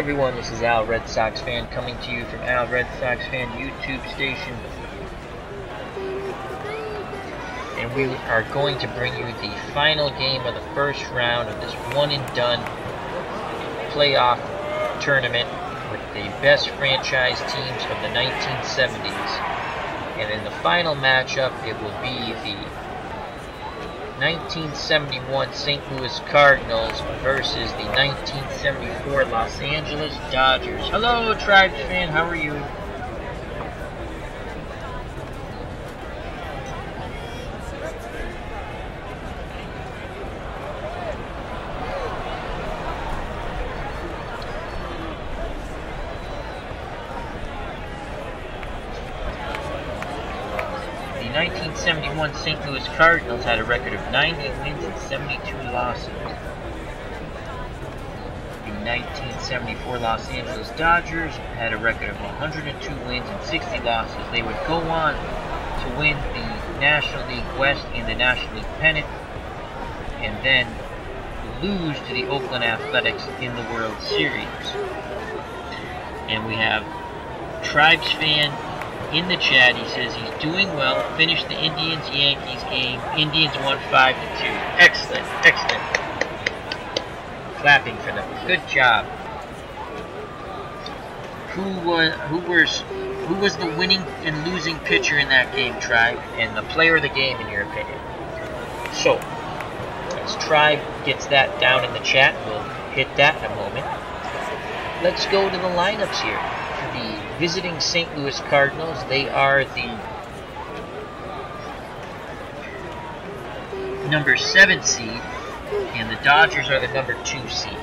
everyone, this is Al Red Sox Fan coming to you from Al Red Sox Fan YouTube station. And we are going to bring you the final game of the first round of this one-and-done playoff tournament with the best franchise teams of the 1970s. And in the final matchup, it will be the 1971 St. Louis Cardinals versus the 1974 Los Angeles Dodgers. Hello, Tribes fan, how are you? The 1971 St. Louis Cardinals had a record of 90 wins and 72 losses. The 1974 Los Angeles Dodgers had a record of 102 wins and 60 losses. They would go on to win the National League West and the National League Pennant, and then lose to the Oakland Athletics in the World Series. And we have Tribes fan in the chat. He says he's doing well. Finished the Indians-Yankees game. Indians won 5-2. Excellent, excellent. Clapping for them. Good job. Who was the winning and losing pitcher in that game, Tribe? And the player of the game, in your opinion? So, as Tribe gets that down in the chat, we'll hit that in a moment. Let's go to the lineups here. For the visiting St. Louis Cardinals, they are the number 7 seed, and the Dodgers are the number 2 seed.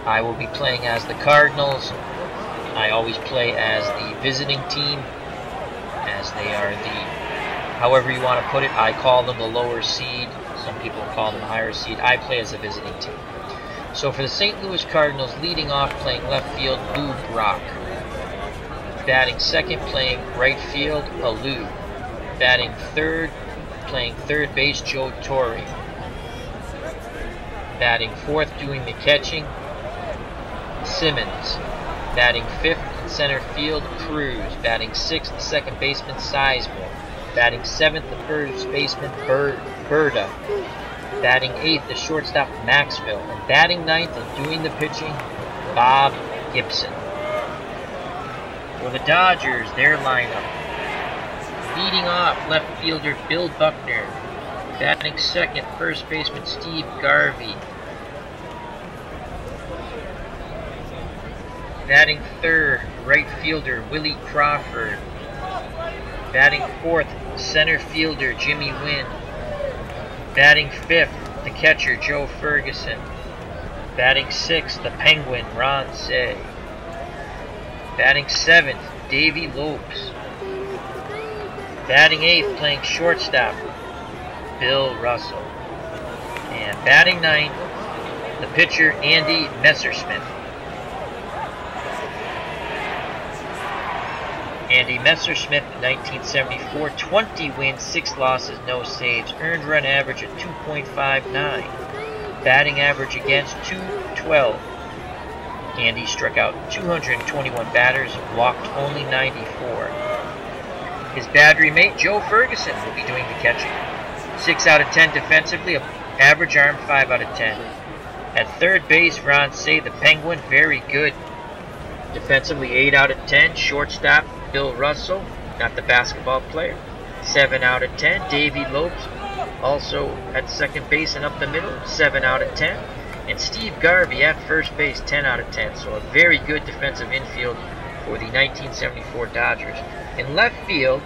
I will be playing as the Cardinals. I always play as the visiting team, as they are the, however you want to put it. I call them the lower seed. Some people call them the higher seed. I play as a visiting team. So for the St. Louis Cardinals, leading off, playing left field, Lou Brock. Batting second, playing right field, Alou. Batting third, playing third base, Joe Torre. Batting fourth, doing the catching, Simmons. Batting fifth in center field, Cruz. Batting sixth, the second baseman, Sizemore. Batting seventh, the first baseman, Berta. Batting eighth, the shortstop, Maxwell. And batting ninth and doing the pitching, Bob Gibson. For the Dodgers, their lineup. Leading off, left fielder Bill Buckner. Batting second, first baseman Steve Garvey. Batting third, right fielder Willie Crawford. Batting fourth, center fielder Jimmy Wynn. Batting fifth, the catcher Joe Ferguson. Batting sixth, the Penguin Ron Cey. Batting seventh, Davey Lopes. Batting eighth, playing shortstop, Bill Russell. And batting ninth, the pitcher Andy Messersmith. Andy Messersmith, 1974, 20 wins, 6 losses, no saves. Earned run average of 2.59. Batting average against, 212. Andy struck out 221 batters, walked only 94. His battery mate, Joe Ferguson, will be doing the catching. 6 out of 10 defensively, average arm 5 out of 10. At third base, Ron Cey, the Penguin, very good. Defensively, 8 out of 10. Shortstop, Bill Russell, not the basketball player, 7 out of 10. Davey Lopes, also at second base and up the middle, 7 out of 10. And Steve Garvey at first base, 10 out of 10. So a very good defensive infield for the 1974 Dodgers. In left field,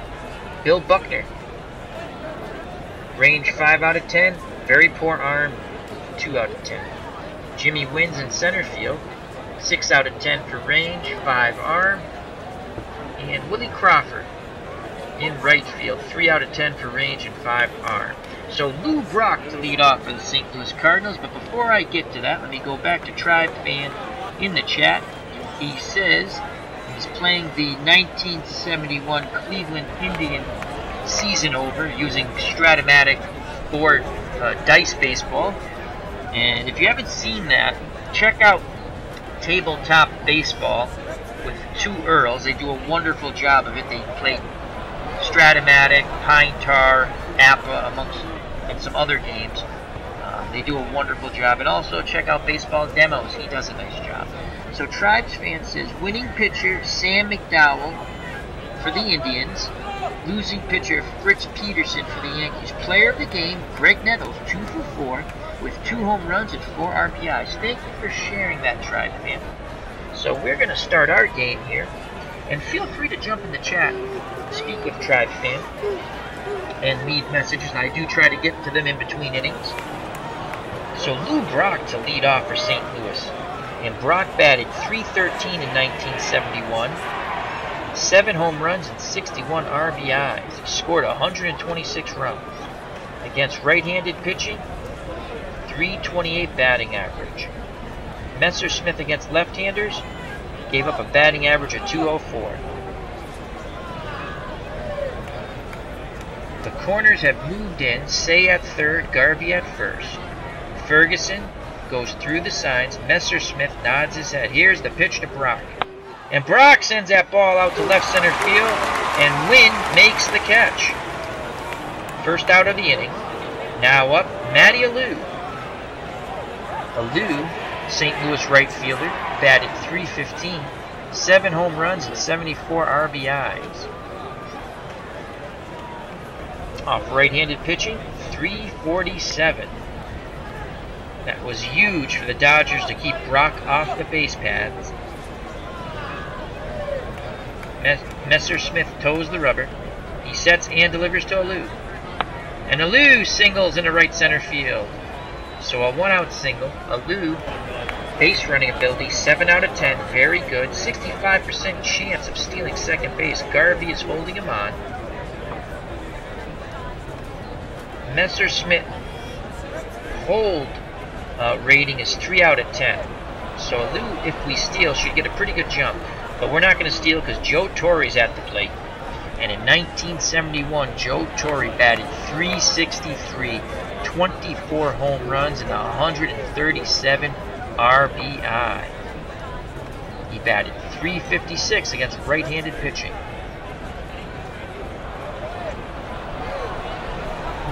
Bill Buckner. Range 5 out of 10. Very poor arm, 2 out of 10. Jimmy Wynn's in center field. 6 out of 10 for range, 5 arm. And Willie Crawford in right field. 3 out of 10 for range and 5 arm. So Lou Brock to lead off for the St. Louis Cardinals. But before I get to that, let me go back to Tribe Fan in the chat. He says he's playing the 1971 Cleveland Indian season over using Stratomatic board dice baseball. And if you haven't seen that, check out tabletop baseball with 2 Earls. They do a wonderful job of it. They play Stratomatic, Pine Tar, Appa, and some other games. They do a wonderful job. And also check out Baseball Demos. He does a nice job. So Tribes Fan says, winning pitcher Sam McDowell for the Indians. Losing pitcher Fritz Peterson for the Yankees. Player of the game, Greg Nettles, 2 for 4 with 2 home runs and 4 RBIs. Thank you for sharing that, Tribe Fan. So we're going to start our game here. And feel free to jump in the chat. Speak of Tribe Fan. And leave messages. I do try to get to them in between innings. So Lou Brock to lead off for St. Louis. And Brock batted .313 in 1971. 7 home runs and 61 RBIs. He scored 126 runs. Against right-handed pitching, .328 batting average. Messersmith against left-handers gave up a batting average of .204. The corners have moved in. Say at third, Garvey at first. Ferguson goes through the signs. Messersmith nods his head. Here's the pitch to Brock. And Brock sends that ball out to left center field, and Wynn makes the catch. First out of the inning. Now up, Matty Alou. Alou, St. Louis right fielder, batted .315, 7 home runs and 74 RBIs. Off right-handed pitching, .347. That was huge for the Dodgers to keep Brock off the base paths. Messersmith toes the rubber. He sets and delivers to Alou. And Alou singles into right center field. So a 1-out single. Alou, base running ability, 7 out of 10, very good. 65% chance of stealing second base. Garvey is holding him on. Messersmith hold rating is 3 out of 10. So Alou, if we steal, should get a pretty good jump. But we're not going to steal because Joe Torre's at the plate. And in 1971, Joe Torre batted .363, 24 home runs, and 137 RBI. He batted .356 against right-handed pitching.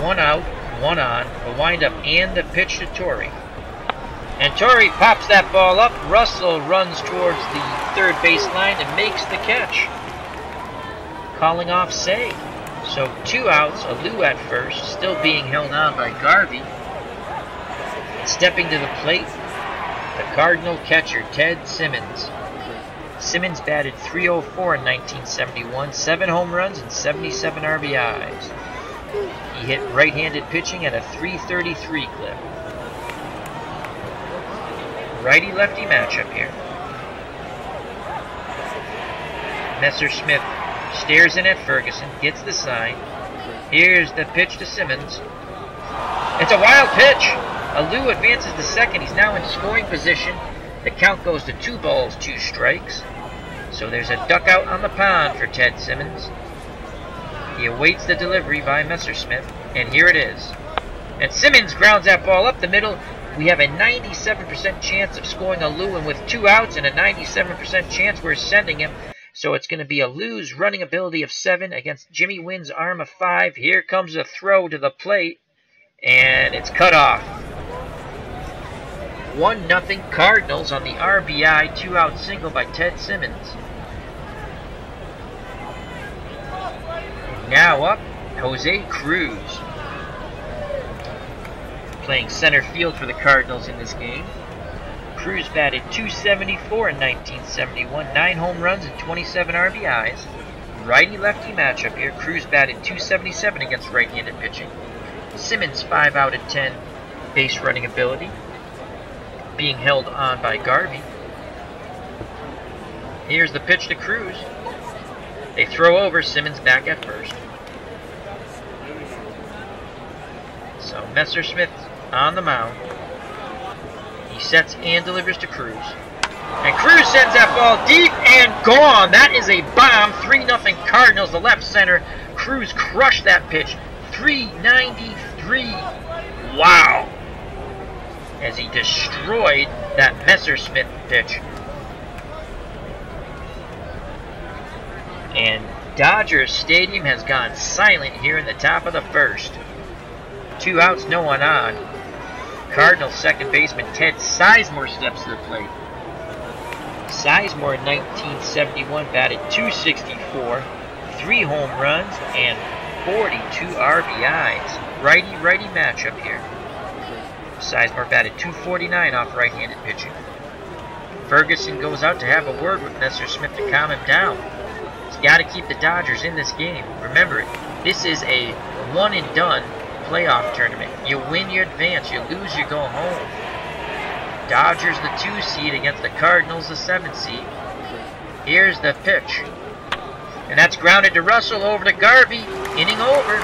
1 out, 1 on, a windup and the pitch to Torre. And Torre pops that ball up. Russell runs towards the third base line and makes the catch. Calling off Say. So 2 outs, Alou at first, still being held on by Garvey. Stepping to the plate, the Cardinal catcher, Ted Simmons. Simmons batted .304 in 1971, 7 home runs and 77 RBIs. He hit right-handed pitching at a .333 clip. Righty-lefty matchup here. Messersmith stares in at Ferguson, gets the sign. Here's the pitch to Simmons. It's a wild pitch! Alou advances to second. He's now in scoring position. The count goes to 2 balls, 2 strikes. So there's a duck out on the pond for Ted Simmons. He awaits the delivery by Messersmith, and here it is. And Simmons grounds that ball up the middle. We have a 97% chance of scoring Alou, and with 2 outs and a 97% chance we're sending him. So it's going to be Alou's running ability of 7 against Jimmy Wynn's arm of 5. Here comes a throw to the plate, and it's cut off. 1-0 Cardinals on the RBI 2-out single by Ted Simmons. Now up, Jose Cruz. Playing center field for the Cardinals in this game. Cruz batted .274 in 1971, 9 home runs and 27 RBIs. Righty-lefty matchup here. Cruz batted .277 against right-handed pitching. Simmons 5 out of 10 base running ability, being held on by Garvey. Here's the pitch to Cruz. They throw over. Simmons back at first. So Messersmith on the mound. He sets and delivers to Cruz. And Cruz sends that ball deep and gone. That is a bomb. 3-0 Cardinals, the left center. Cruz crushed that pitch. 393. Wow. As he destroyed that Messersmith pitch. And Dodgers Stadium has gone silent here in the top of the first. 2 outs, no one on. Cardinals second baseman Ted Sizemore steps to the plate. Sizemore in 1971 batted .264, 3 home runs, and 42 RBIs. Righty-righty matchup here. Sizemore batted .249 off right-handed pitching. Ferguson goes out to have a word with Messerschmidt to calm him down. He's got to keep the Dodgers in this game. Remember, this is a one-and-done playoff tournament. You win, you advance. You lose, you go home. Dodgers the 2 seed against the Cardinals the 7 seed. Here's the pitch. And that's grounded to Russell over to Garvey. Inning over.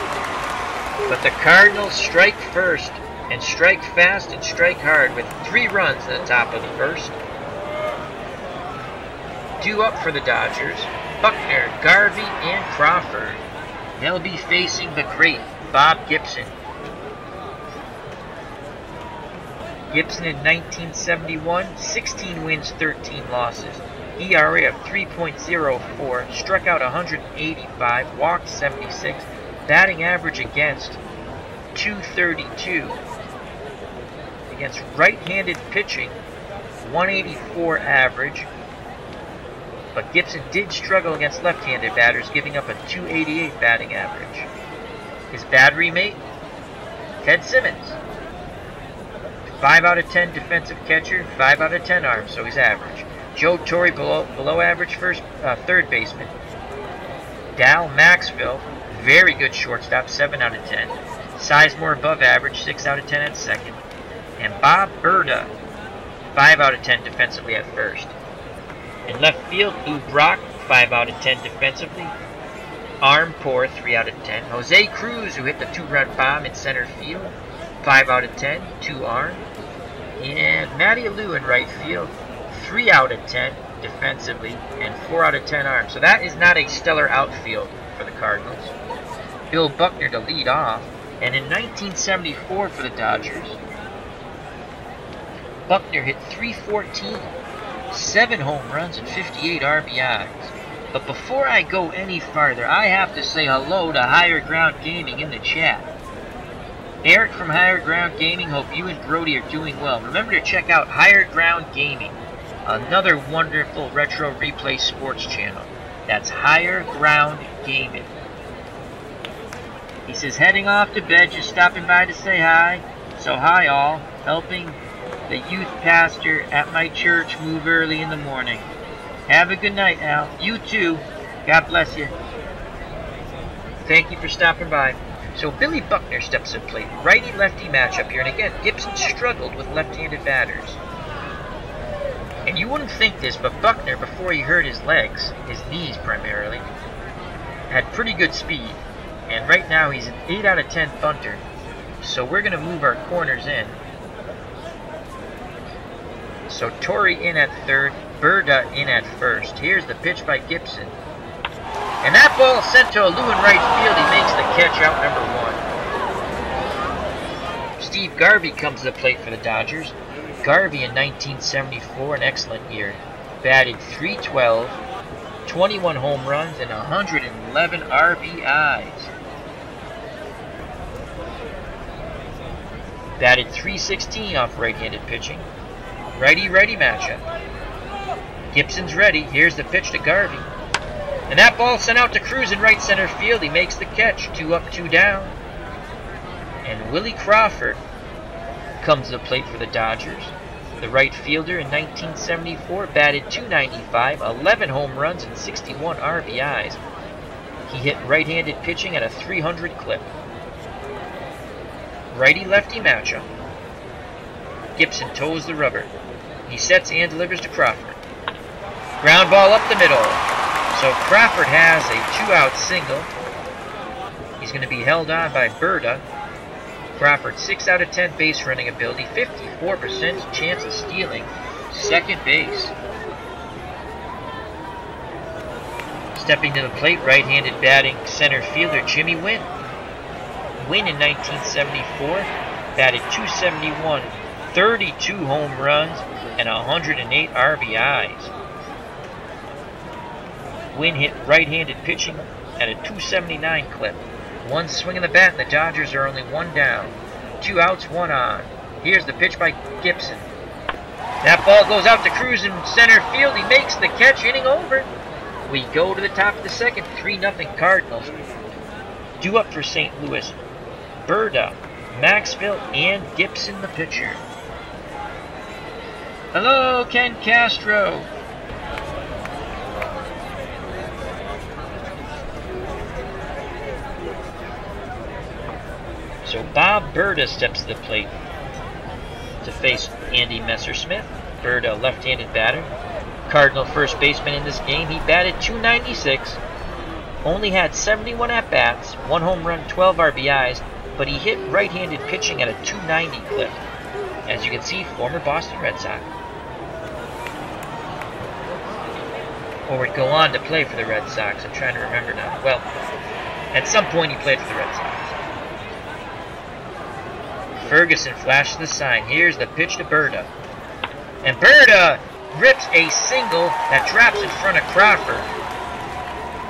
But the Cardinals strike first, and strike fast and strike hard with 3 runs in the top of the first. 2 up for the Dodgers. Buckner, Garvey, and Crawford. They'll be facing the great Bob Gibson. Gibson in 1971, 16 wins, 13 losses. ERA of 3.04, struck out 185, walked 76, batting average against .232. Against right-handed pitching, 184 average. But Gibson did struggle against left-handed batters, giving up a .288 batting average. His battery mate, Ted Simmons. 5 out of 10 defensive catcher, 5 out of 10 arms, so he's average. Joe Torre below average third baseman. Dal Maxville, very good shortstop, 7 out of 10. Sizemore above average, 6 out of 10 at second. And Bob Berta, 5 out of 10 defensively at first. In left field, Lou Brock, 5 out of 10 defensively. Arm poor, 3 out of 10. Jose Cruz, who hit the 2-run bomb in center field, 5 out of 10, 2 arm. And Matty Lou in right field, 3 out of 10 defensively, and 4 out of 10 arm. So that is not a stellar outfield for the Cardinals. Bill Buckner to lead off. And in 1974 for the Dodgers, Buckner hit .314, 7 home runs, and 58 RBIs. But before I go any farther, I have to say hello to Higher Ground Gaming in the chat. Eric from Higher Ground Gaming, hope you and Brody are doing well. Remember to check out Higher Ground Gaming, another wonderful retro replay sports channel. That's Higher Ground Gaming. He says, heading off to bed, just stopping by to say hi. So hi all, helping the youth pastor at my church move early in the morning. Have a good night, Al. You too. God bless you. Thank you for stopping by. So Billy Buckner steps to plate. Righty-lefty matchup here. And again, Gibson struggled with left-handed batters. And you wouldn't think this, but Buckner, before he hurt his legs, his knees primarily, had pretty good speed. And right now he's an 8 out of 10 bunter. So we're going to move our corners in. So Torrey in at third, Berta in at first. Here's the pitch by Gibson. And that ball sent to a Lou in right field. He makes the catch, out number 1. Steve Garvey comes to the plate for the Dodgers. Garvey in 1974, an excellent year. Batted .312, 21 home runs, and 111 RBIs. Batted .316 off right-handed pitching. Righty-righty matchup. Gibson's ready. Here's the pitch to Garvey. And that ball sent out to Cruz in right center field. He makes the catch. 2 up, 2 down. And Willie Crawford comes to the plate for the Dodgers. The right fielder in 1974 batted .295, 11 home runs, and 61 RBIs. He hit right-handed pitching at a 300 clip. Righty-lefty matchup. Gibson toes the rubber. He sets and delivers to Crawford. Ground ball up the middle. So Crawford has a 2-out single. He's going to be held on by Berta. Crawford, 6 out of 10 base running ability, 54% chance of stealing second base. Stepping to the plate, right-handed batting center fielder Jimmy Wynn. Wynn in 1974 batted .271, 32 home runs, and 108 RBIs. Wynn hit right-handed pitching at a 279 clip. One swing of the bat and the Dodgers are only one down. 2 outs, 1 on. Here's the pitch by Gibson. That ball goes out to Cruz in center field. He makes the catch, inning over. We go to the top of the second, 3-0 Cardinals. Due up for St. Louis, Berta, Maxville, and Gibson the pitcher. Hello, Ken Castro. So Bob Berta steps to the plate to face Andy Messersmith. Berta, left-handed batter. Cardinal first baseman in this game. He batted .296, only had 71 at-bats, 1 home run, 12 RBIs, but he hit right-handed pitching at a 290 clip. As you can see, former Boston Red Sox. Or would go on to play for the Red Sox. I'm trying to remember now. Well, at some point he played for the Red Sox. Ferguson flashes the sign. Here's the pitch to Berta. And Berta rips a single that drops in front of Crawford.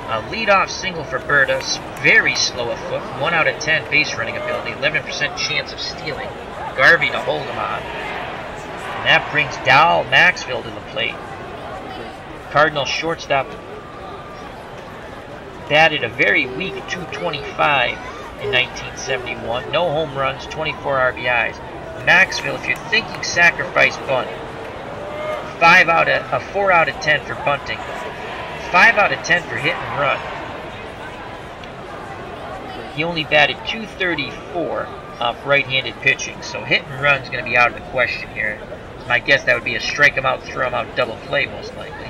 A leadoff single for Berta. Very slow of foot. 1 out of 10 base running ability. 11% chance of stealing. Garvey to hold him on. And that brings Dal Maxville to the plate. Cardinal shortstop batted a very weak .225 in 1971. No home runs, 24 RBIs. Maxville, if you're thinking sacrifice bunt, 4 out of 10 for bunting, 5 out of 10 for hit and run. He only batted .234 off right-handed pitching, so hit and run is going to be out of the question here. My guess that would be a strike him out, throw him out double play most likely.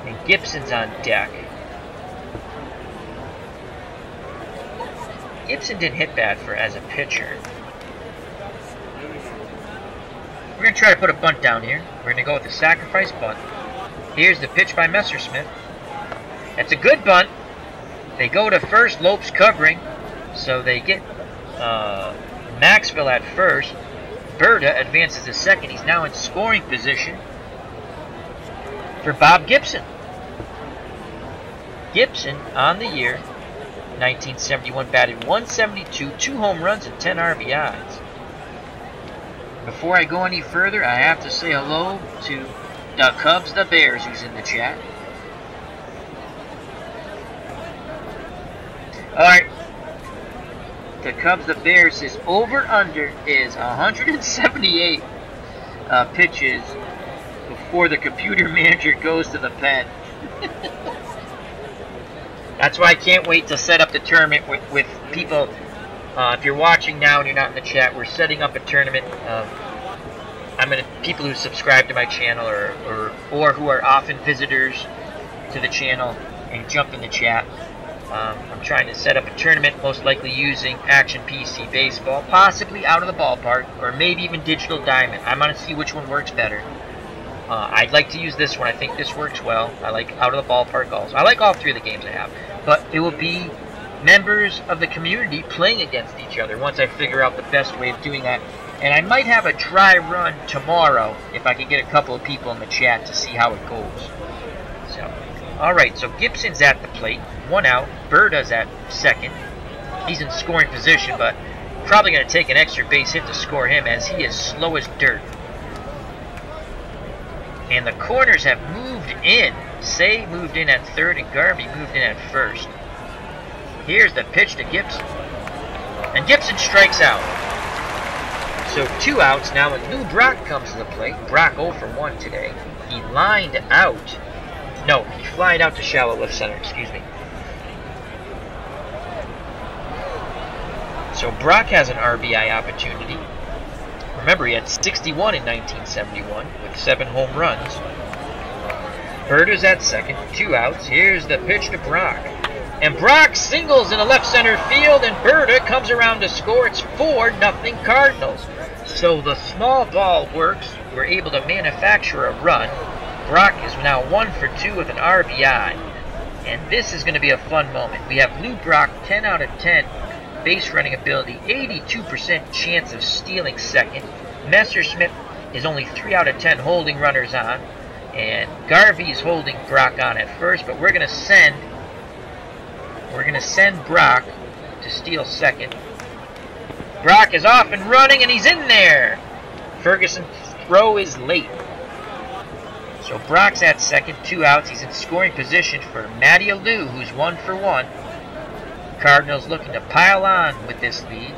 And Gibson's on deck. Gibson didn't hit bad as a pitcher. We're going to try to put a bunt down here. We're going to go with the sacrifice bunt. Here's the pitch by Messersmith. That's a good bunt. They go to first. Lopes covering. So they get Maxville at first. Berta advances to second. He's now in scoring position for Bob Gibson. Gibson on the year 1971 batted .172, 2 home runs and 10 RBIs. Before I go any further, I have to say hello to the Cubs, the Bears, who's in the chat. Alright. The Cubs, the Bears says over-under is 178 pitches before the computer manager goes to the pen. That's why I can't wait to set up the tournament with people. If you're watching now and you're not in the chat, we're setting up a tournament. People who subscribe to my channel or who are often visitors to the channel and jump in the chat. I'm trying to set up a tournament, most likely using Action PC Baseball, possibly Out of the Ballpark, or maybe even Digital Diamond. I'm going to see which one works better. I'd like to use this one. I think this works well. I like Out of the Ballpark also. I like all 3 of the games I have. But it will be members of the community playing against each other once I figure out the best way of doing that. And I might have a dry run tomorrow if I can get a couple of people in the chat to see how it goes. So, alright, so Gibson's at the plate. 1 out. Berta's at second. He's in scoring position, but probably going to take an extra base hit to score him as he is slow as dirt. And the corners have moved in. Say moved in at third and Garvey moved in at first. Here's the pitch to Gibson. And Gibson strikes out. So 2 outs now, and Lou Brock comes to the plate. Brock 0 for 1 today. He lined out. No, he flied out to shallow left center, excuse me. So Brock has an RBI opportunity. Remember, he had 61 in 1971 with 7 home runs. Berta's at second, 2 outs. Here's the pitch to Brock. And Brock singles in the left center field, and Berta comes around to score. It's 4-0 Cardinals. So the small ball works. We're able to manufacture a run. Brock is now 1 for 2 with an RBI. And this is going to be a fun moment. We have Lou Brock, 10 out of 10 base running ability, 82% chance of stealing second. Messersmith is only 3 out of 10 holding runners on. And Garvey's holding Brock on at first, but we're gonna send Brock to steal second. Brock is off and running, and he's in there. Ferguson's throw is late. So Brock's at second, 2 outs. He's in scoring position for Matty Alou, who's 1 for 1. Cardinals looking to pile on with this lead.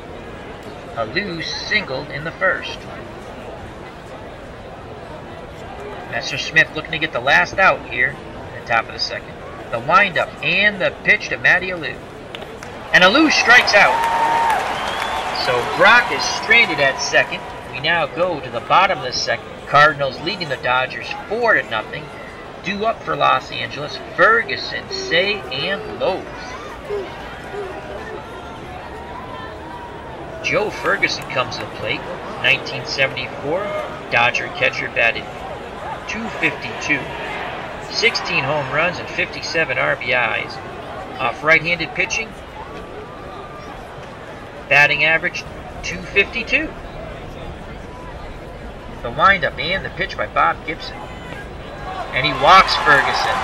Alou singled in the first. Messersmith looking to get the last out here in the top of the second. The windup and the pitch to Matty Alou. And Alou strikes out. So Brock is stranded at second. We now go to the bottom of the second. Cardinals leading the Dodgers 4-0. Due up for Los Angeles, Ferguson, Say, and Lopes. Joe Ferguson comes to the plate. 1974, Dodger catcher, batted .252. 16 home runs and 57 RBIs. Off right-handed pitching, batting average .252. The windup and the pitch by Bob Gibson. And he walks Ferguson.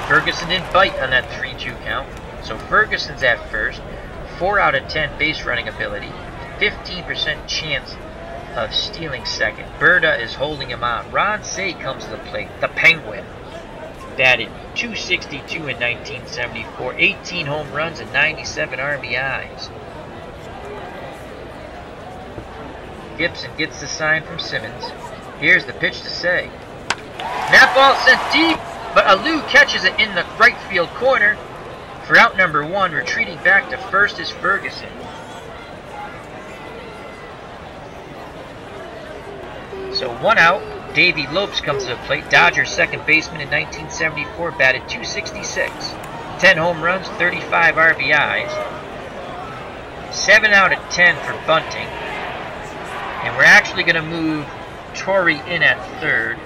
Ferguson didn't bite on that 3-2 count. So Ferguson's at first. 4 out of 10 base running ability. 15% chance of stealing second. Berta is holding him on. Ron Say comes to the plate. The Penguin. Batted .262 in 1974. 18 home runs and 97 RBIs. Gibson gets the sign from Simmons. Here's the pitch to Say. That ball sent deep, but Alou catches it in the right field corner. For out number 1, retreating back to first is Ferguson. So 1 out. Davey Lopes comes to the plate. Dodgers second baseman in 1974, batted .266. 10 home runs, 35 RBIs. 7 out of 10 for bunting. And we're actually going to move Torrey in at third.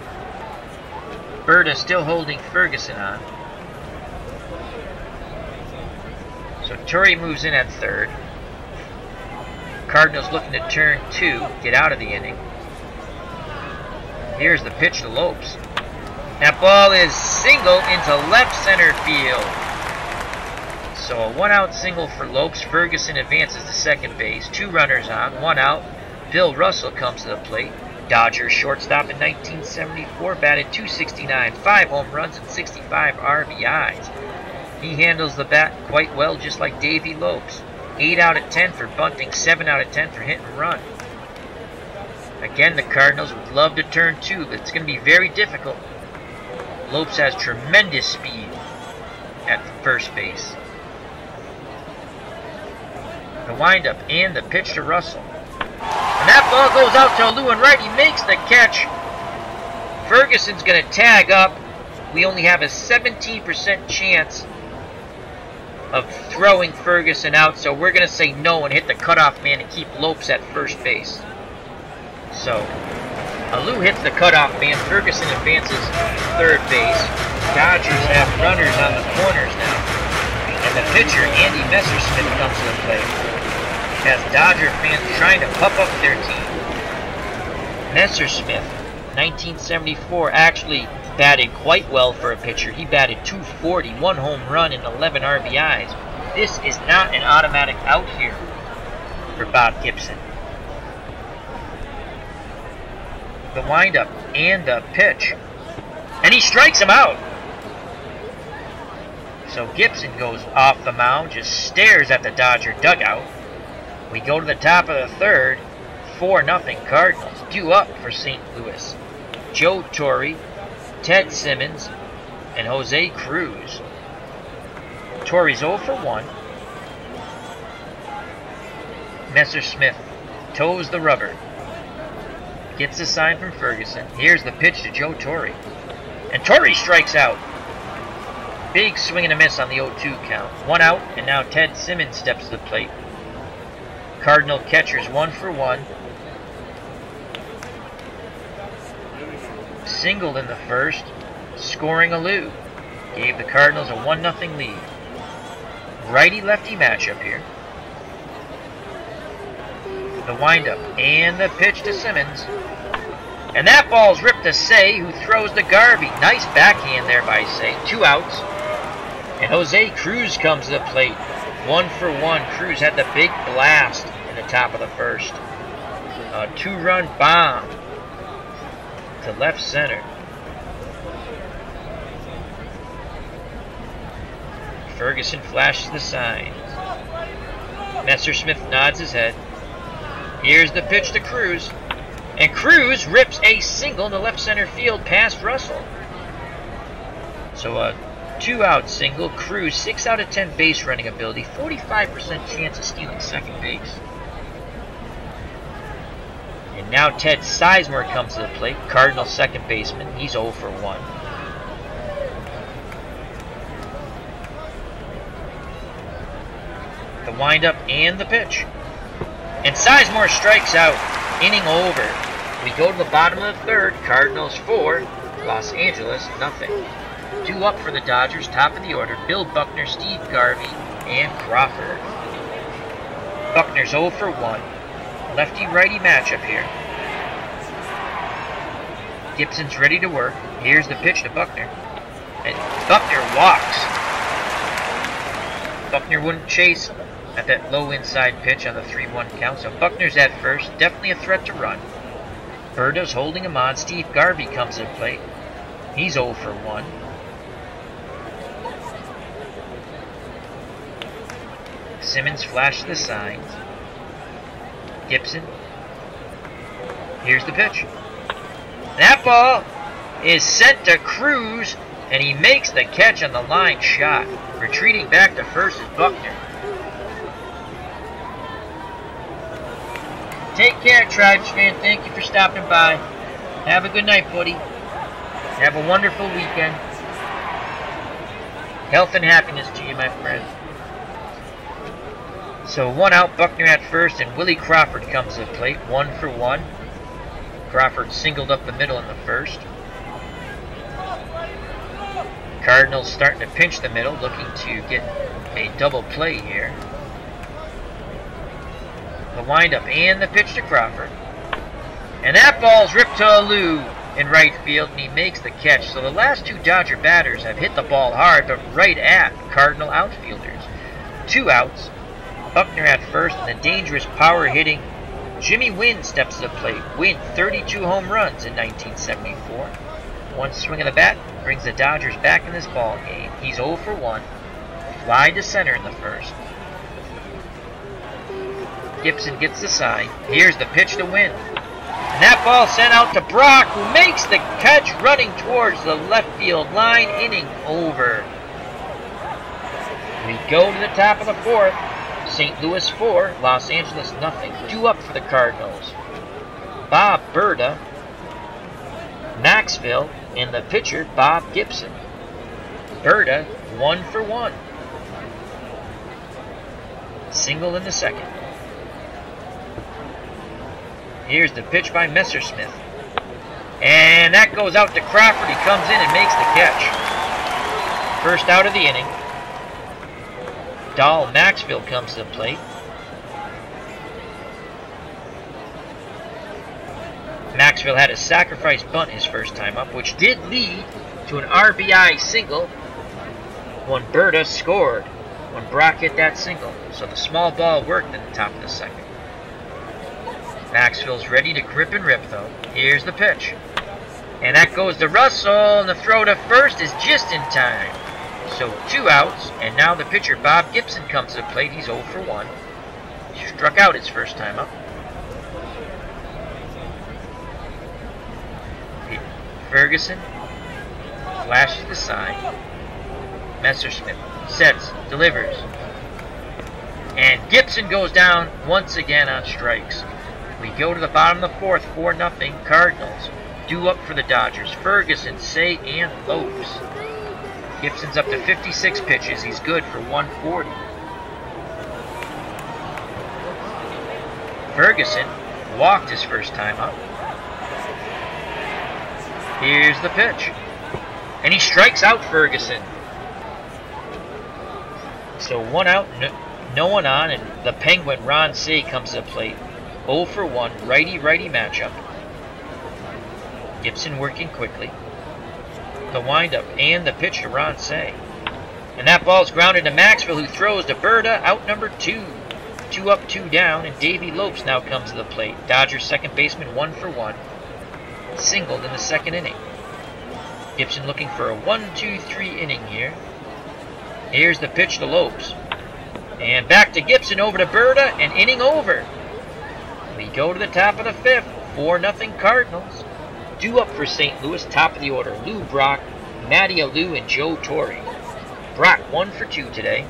Berta still holding Ferguson on. So Torrey moves in at third. Cardinals looking to turn 2, get out of the inning. Here's the pitch to Lopes. That ball is single into left center field. So a 1-out single for Lopes. Ferguson advances to second base. 2 runners on, 1 out. Bill Russell comes to the plate. Dodgers shortstop in 1974, batted .269, 5 home runs and 65 RBIs. He handles the bat quite well, just like Davey Lopes. 8 out of 10 for bunting, 7 out of 10 for hit and run. Again, the Cardinals would love to turn 2, but it's going to be very difficult. Lopes has tremendous speed at first base. The windup and the pitch to Russell. And that ball goes out to Alou and right. He makes the catch. Ferguson's going to tag up. We only have a 17% chance of throwing Ferguson out, so we're going to say no and hit the cutoff man and keep Lopes at first base. So, Alou hits the cutoff man. Ferguson advances third base. Dodgers have runners on the corners now. And the pitcher, Andy Messersmith, comes to the plate. As Dodger fans trying to puff up their team. Messersmith, 1974, actually batted quite well for a pitcher. He batted .240, 1 home run and 11 RBIs. This is not an automatic out here for Bob Gibson. The windup and the pitch. And he strikes him out. So Gibson goes off the mound, just stares at the Dodger dugout. We go to the top of the third. 4-0 Cardinals. Due up for St. Louis. Joe Torre, Ted Simmons, and Jose Cruz. Torre's 0 for 1. Messersmith toes the rubber. Gets a sign from Ferguson. Here's the pitch to Joe Torre. And Torre strikes out. Big swing and a miss on the 0-2 count. 1 out, and now Ted Simmons steps to the plate. Cardinal catchers 1 for 1. Singled in the first, scoring Alou. Gave the Cardinals a 1-0 lead. Righty-lefty matchup here. The windup and the pitch to Simmons. And that ball's ripped to Say, who throws to Garvey. Nice backhand there by Say. 2 outs. And Jose Cruz comes to the plate. 1 for 1. Cruz had the big blast in the top of the first. A 2-run bomb to left center. Ferguson flashes the signs. Messersmith nods his head. Here's the pitch to Cruz. And Cruz rips a single to left center field past Russell. So a 2-out single. Cruz, 6 out of 10 base running ability. 45% chance of stealing second base. And now Ted Sizemore comes to the plate. Cardinals second baseman. He's 0 for 1. The windup and the pitch. And Sizemore strikes out. Inning over. We go to the bottom of the third. Cardinals 4, Los Angeles nothing. 2 up for the Dodgers, top of the order. Bill Buckner, Steve Garvey, and Crawford. Buckner's 0 for 1. Lefty-righty matchup here. Gibson's ready to work. Here's the pitch to Buckner. And Buckner walks. Buckner wouldn't chase at that low inside pitch on the 3-1 count. So Buckner's at first. Definitely a threat to run. Berta's holding him on. Steve Garvey comes to the plate. He's 0 for 1. Simmons flashes the signs. Gibson. Here's the pitch. That ball is sent to Cruz, and he makes the catch on the line shot. Retreating back to first is Buckner. Take care, Tribes fan. Thank you for stopping by. Have a good night, buddy. Have a wonderful weekend. Health and happiness to you, my friend. So 1 out, Buckner at first, and Willie Crawford comes to the plate. 1 for 1. Crawford singled up the middle in the first. Cardinals starting to pinch the middle, looking to get a double play here. The windup and the pitch to Crawford. And that ball's ripped to Alou in right field, and he makes the catch. So the last 2 Dodger batters have hit the ball hard, but right at Cardinal outfielders. 2 outs. Buckner at first, and the dangerous power-hitting Jimmy Wynn steps to the plate. Wynn, 32 home runs in 1974. 1 swing of the bat brings the Dodgers back in this ball game. He's 0 for 1. Fly to center in the first. Gibson gets the sign. Here's the pitch to Wynn. And that ball sent out to Brock, who makes the catch running towards the left field line. Inning over. We go to the top of the 4th. St. Louis 4, Los Angeles nothing. 2 up for the Cardinals. Bob Berta, Maxville, and the pitcher, Bob Gibson. Berta, 1 for 1. Single in the second. Here's the pitch by Messersmith. And that goes out to Crawford. He comes in and makes the catch. First out of the inning. Dahl Maxville comes to the plate. Maxville had a sacrifice bunt his first time up, which did lead to an RBI single when Berta scored, when Brock hit that single. So the small ball worked in the top of the second. Maxville's ready to grip and rip, though. Here's the pitch. And that goes to Russell, and the throw to first is just in time. So 2 outs, and now the pitcher, Bob Gibson, comes to the plate. He's 0 for 1. He struck out his first time up. Ferguson flashes the sign. Messersmith sets, delivers. And Gibson goes down once again on strikes. We go to the bottom of the 4th, 4-0. Cardinals due up for the Dodgers. Ferguson, Say, and Lopes. Gibson's up to 56 pitches. He's good for 140. Ferguson walked his first time up. Here's the pitch. And he strikes out Ferguson. So 1 out, no one on, and the Penguin, Ron Say, comes to the plate. 0 for 1, righty-righty matchup. Gibson working quickly. The windup and the pitch to Ron Say. And that ball's grounded to Maxwell, who throws to Berta, out number 2. 2 up, 2 down, and Davey Lopes now comes to the plate. Dodgers second baseman 1 for 1. Singled in the second inning. Gibson looking for a 1-2-3 inning here. Here's the pitch to Lopes. And back to Gibson, over to Berta, and inning over. We go to the top of the 5th. 4-0 Cardinals. Due up for St. Louis, top of the order. Lou Brock, Matty Alou, and Joe Torre. Brock 1 for 2 today.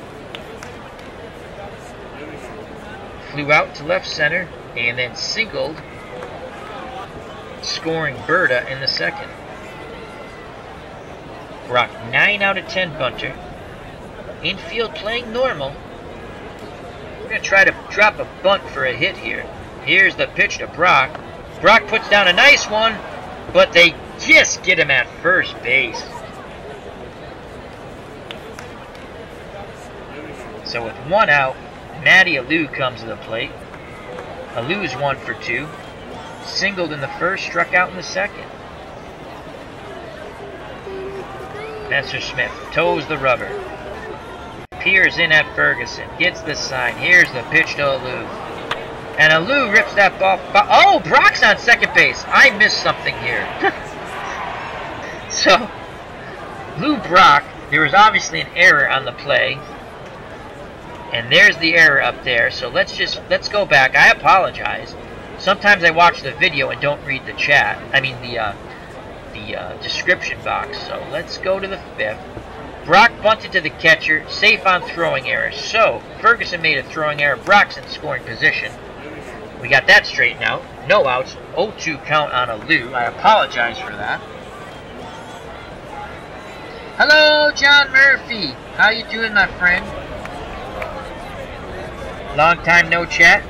Flew out to left center and then singled, scoring Berta in the second. Brock 9 out of 10 bunter. Infield playing normal. We're going to try to drop a bunt for a hit here. Here's the pitch to Brock. Brock puts down a nice one, but they just get him at first base. So with 1 out, Matty Alou comes to the plate. Alou's 1 for 2. Singled in the first, struck out in the second. Messerschmidt toes the rubber. Peers in at Ferguson. Gets the sign. Here's the pitch to Alou. And Alou rips that ball. Oh, Brock's on second base. I missed something here. So, Lou Brock, there was obviously an error on the play. And there's the error up there. So let's go back. I apologize. Sometimes I watch the video and don't read the chat. I mean the description box. So let's go to the 5th. Brock bunted to the catcher, safe on throwing error. So Ferguson made a throwing error. Brock's in scoring position. We got that straightened out. No outs. 0-2 count on Alou. I apologize for that. Hello, John Murphy. How you doing, my friend? Long time no chat.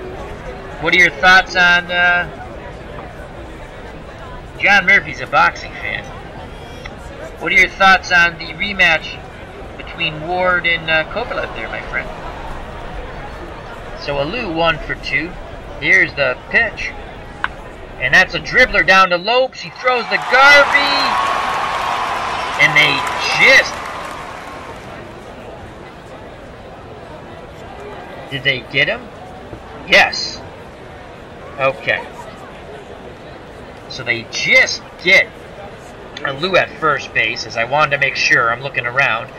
What are your thoughts on... John Murphy's a boxing fan. What are your thoughts on the rematch between Ward and Kovalev there, my friend? So Alou 1 for 2. Here's the pitch. And that's a dribbler down to Lopes. He throws the Garvey. And they just... Did they get him? Yes. Okay. So they just get Alou at first base, as I wanted to make sure. I'm looking around.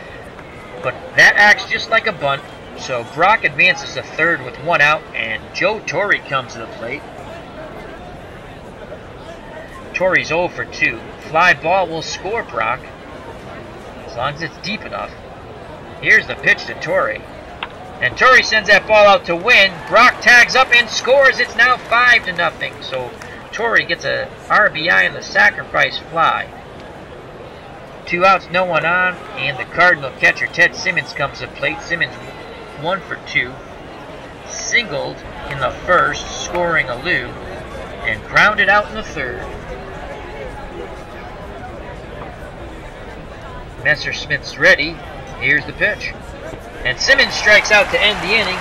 But that acts just like a bunt. So Brock advances to third with 1 out, and Joe Torre comes to the plate. Torre's 0 for 2. Fly ball will score Brock, as long as it's deep enough. Here's the pitch to Torre. And Torre sends that ball out to win. Brock tags up and scores. It's now 5-0. So Torre gets a RBI in the sacrifice fly. 2 outs, no one on, and the Cardinal catcher Ted Simmons comes to plate. Simmons 1 for 2. Singled in the first, scoring Alou, and grounded out in the third. Messerschmidt's ready. Here's the pitch. And Simmons strikes out to end the inning,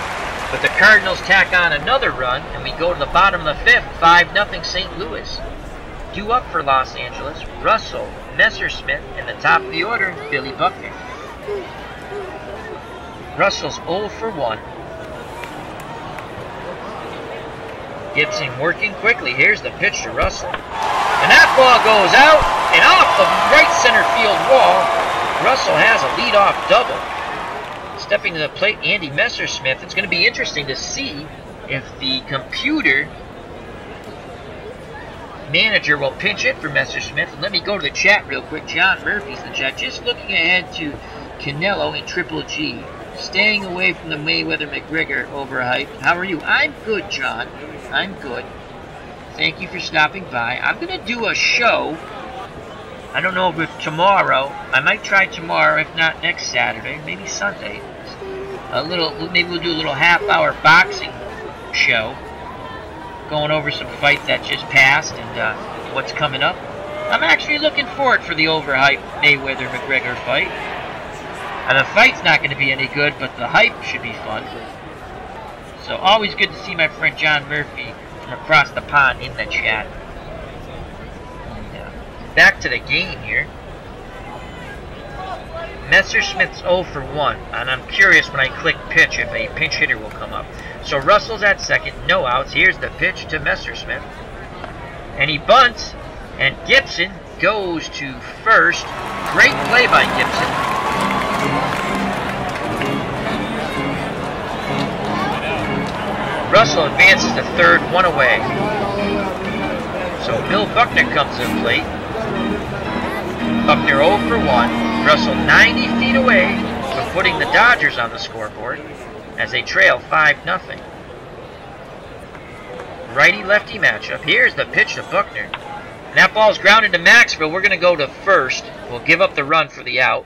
but the Cardinals tack on another run, and we go to the bottom of the 5th, 5-0 St. Louis. Due up for Los Angeles, Russell, Messerschmidt, and the top of the order, Billy Buckner. Russell's 0 for 1. Gibson working quickly. Here's the pitch to Russell. And that ball goes out, and off the right center field wall, Russell has a leadoff double. Stepping to the plate, Andy Messerschmidt. It's going to be interesting to see if the computer manager will pinch it for Messerschmidt. And let me go to the chat real quick. John Murphy's in the chat. Just looking ahead to Canelo and Triple G. Staying away from the Mayweather-McGregor overhype. How are you? I'm good, John. I'm good. Thank you for stopping by. I'm going to do a show. I don't know if tomorrow. I might try tomorrow, if not next Saturday, maybe Sunday. Maybe we'll do a little half-hour boxing show, going over some fights that just passed and what's coming up. I'm actually looking forward for the overhyped Mayweather-McGregor fight. And the fight's not going to be any good, but the hype should be fun. So always good to see my friend John Murphy from across the pond in the chat. back to the game here. Messerschmidt's 0 for 1, and I'm curious when I click pitch if a pinch hitter will come up. So Russell's at second, no outs. Here's the pitch to Messerschmidt. And he bunts, and Gibson goes to first. Great play by Gibson. Russell advances to third, 1 away. So Bill Buckner comes to the plate. Buckner 0 for 1. Russell 90 feet away from putting the Dodgers on the scoreboard as they trail 5-0. Righty-lefty matchup. Here's the pitch to Buckner. And that ball's grounded to Maxwell. We're going to go to first. We'll give up the run for the out.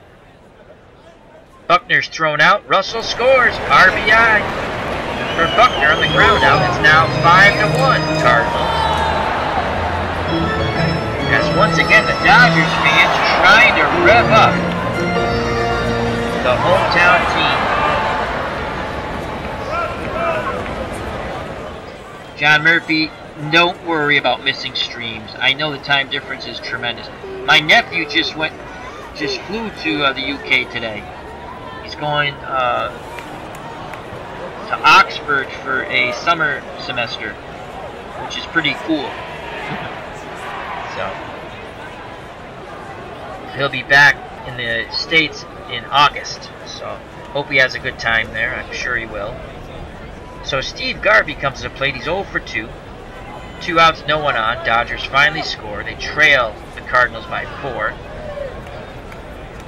Buckner's thrown out. Russell scores. RBI for Buckner on the ground out. It's now 5-1 Cardinals. As once again the Dodgers fans trying to rev up the hometown team. John Murphy, don't worry about missing streams. I know the time difference is tremendous. My nephew just flew to the UK today. He's going to Oxford for a summer semester, which is pretty cool. So he'll be back in the States in August. So hope he has a good time there. I'm sure he will. So Steve Garvey comes to the plate. He's 0 for 2. 2 outs, no one on. Dodgers finally score. They trail the Cardinals by 4.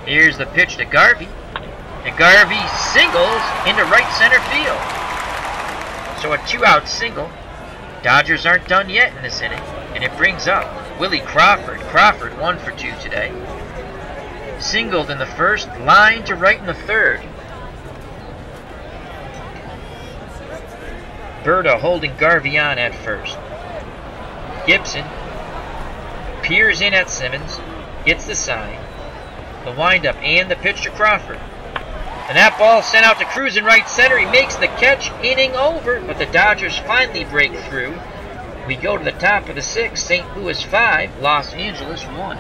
Here's the pitch to Garvey. And Garvey singles into right center field. So a 2-out single. Dodgers aren't done yet in this inning. And it brings up Willie Crawford. Crawford 1 for 2 today. Singled in the first, line to right in the third. Berta holding Garvey on at first. Gibson peers in at Simmons, gets the sign, the windup, and the pitch to Crawford. And that ball sent out to Cruz in right center. He makes the catch, inning over, but the Dodgers finally break through. We go to the top of the 6th, St. Louis 5, Los Angeles 1.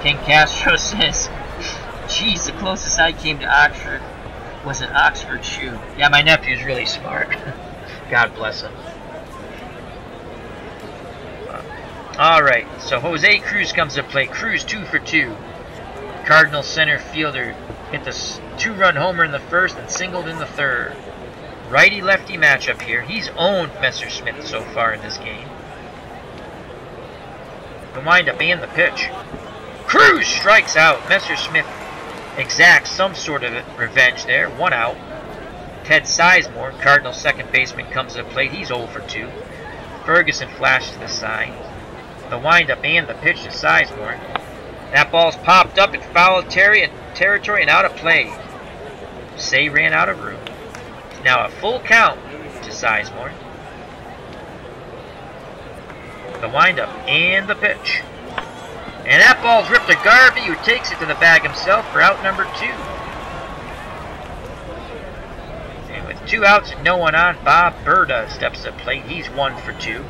King Castro says, geez, the closest I came to Oxford was an Oxford shoe. Yeah, my nephew's really smart. God bless him. Alright, so Jose Cruz comes to play. Cruz 2 for 2. Cardinal center fielder hit the 2-run homer in the first and singled in the third. Righty-lefty matchup here. He's owned Messerschmidt so far in this game. The windup and the pitch. Cruz strikes out. Messerschmidt exacts some sort of revenge there. 1 out. Ted Sizemore, Cardinal second baseman, comes to the plate. He's 0 for 2. Ferguson flashes the sign. The windup and the pitch to Sizemore. That ball's popped up in foul territory and out of play. Say ran out of room. Now a full count to Sizemore. The windup and the pitch. And that ball's ripped to Garvey, who takes it to the bag himself for out number 2. And with 2 outs and no one on, Bob Berta steps to the plate. He's 1 for 2.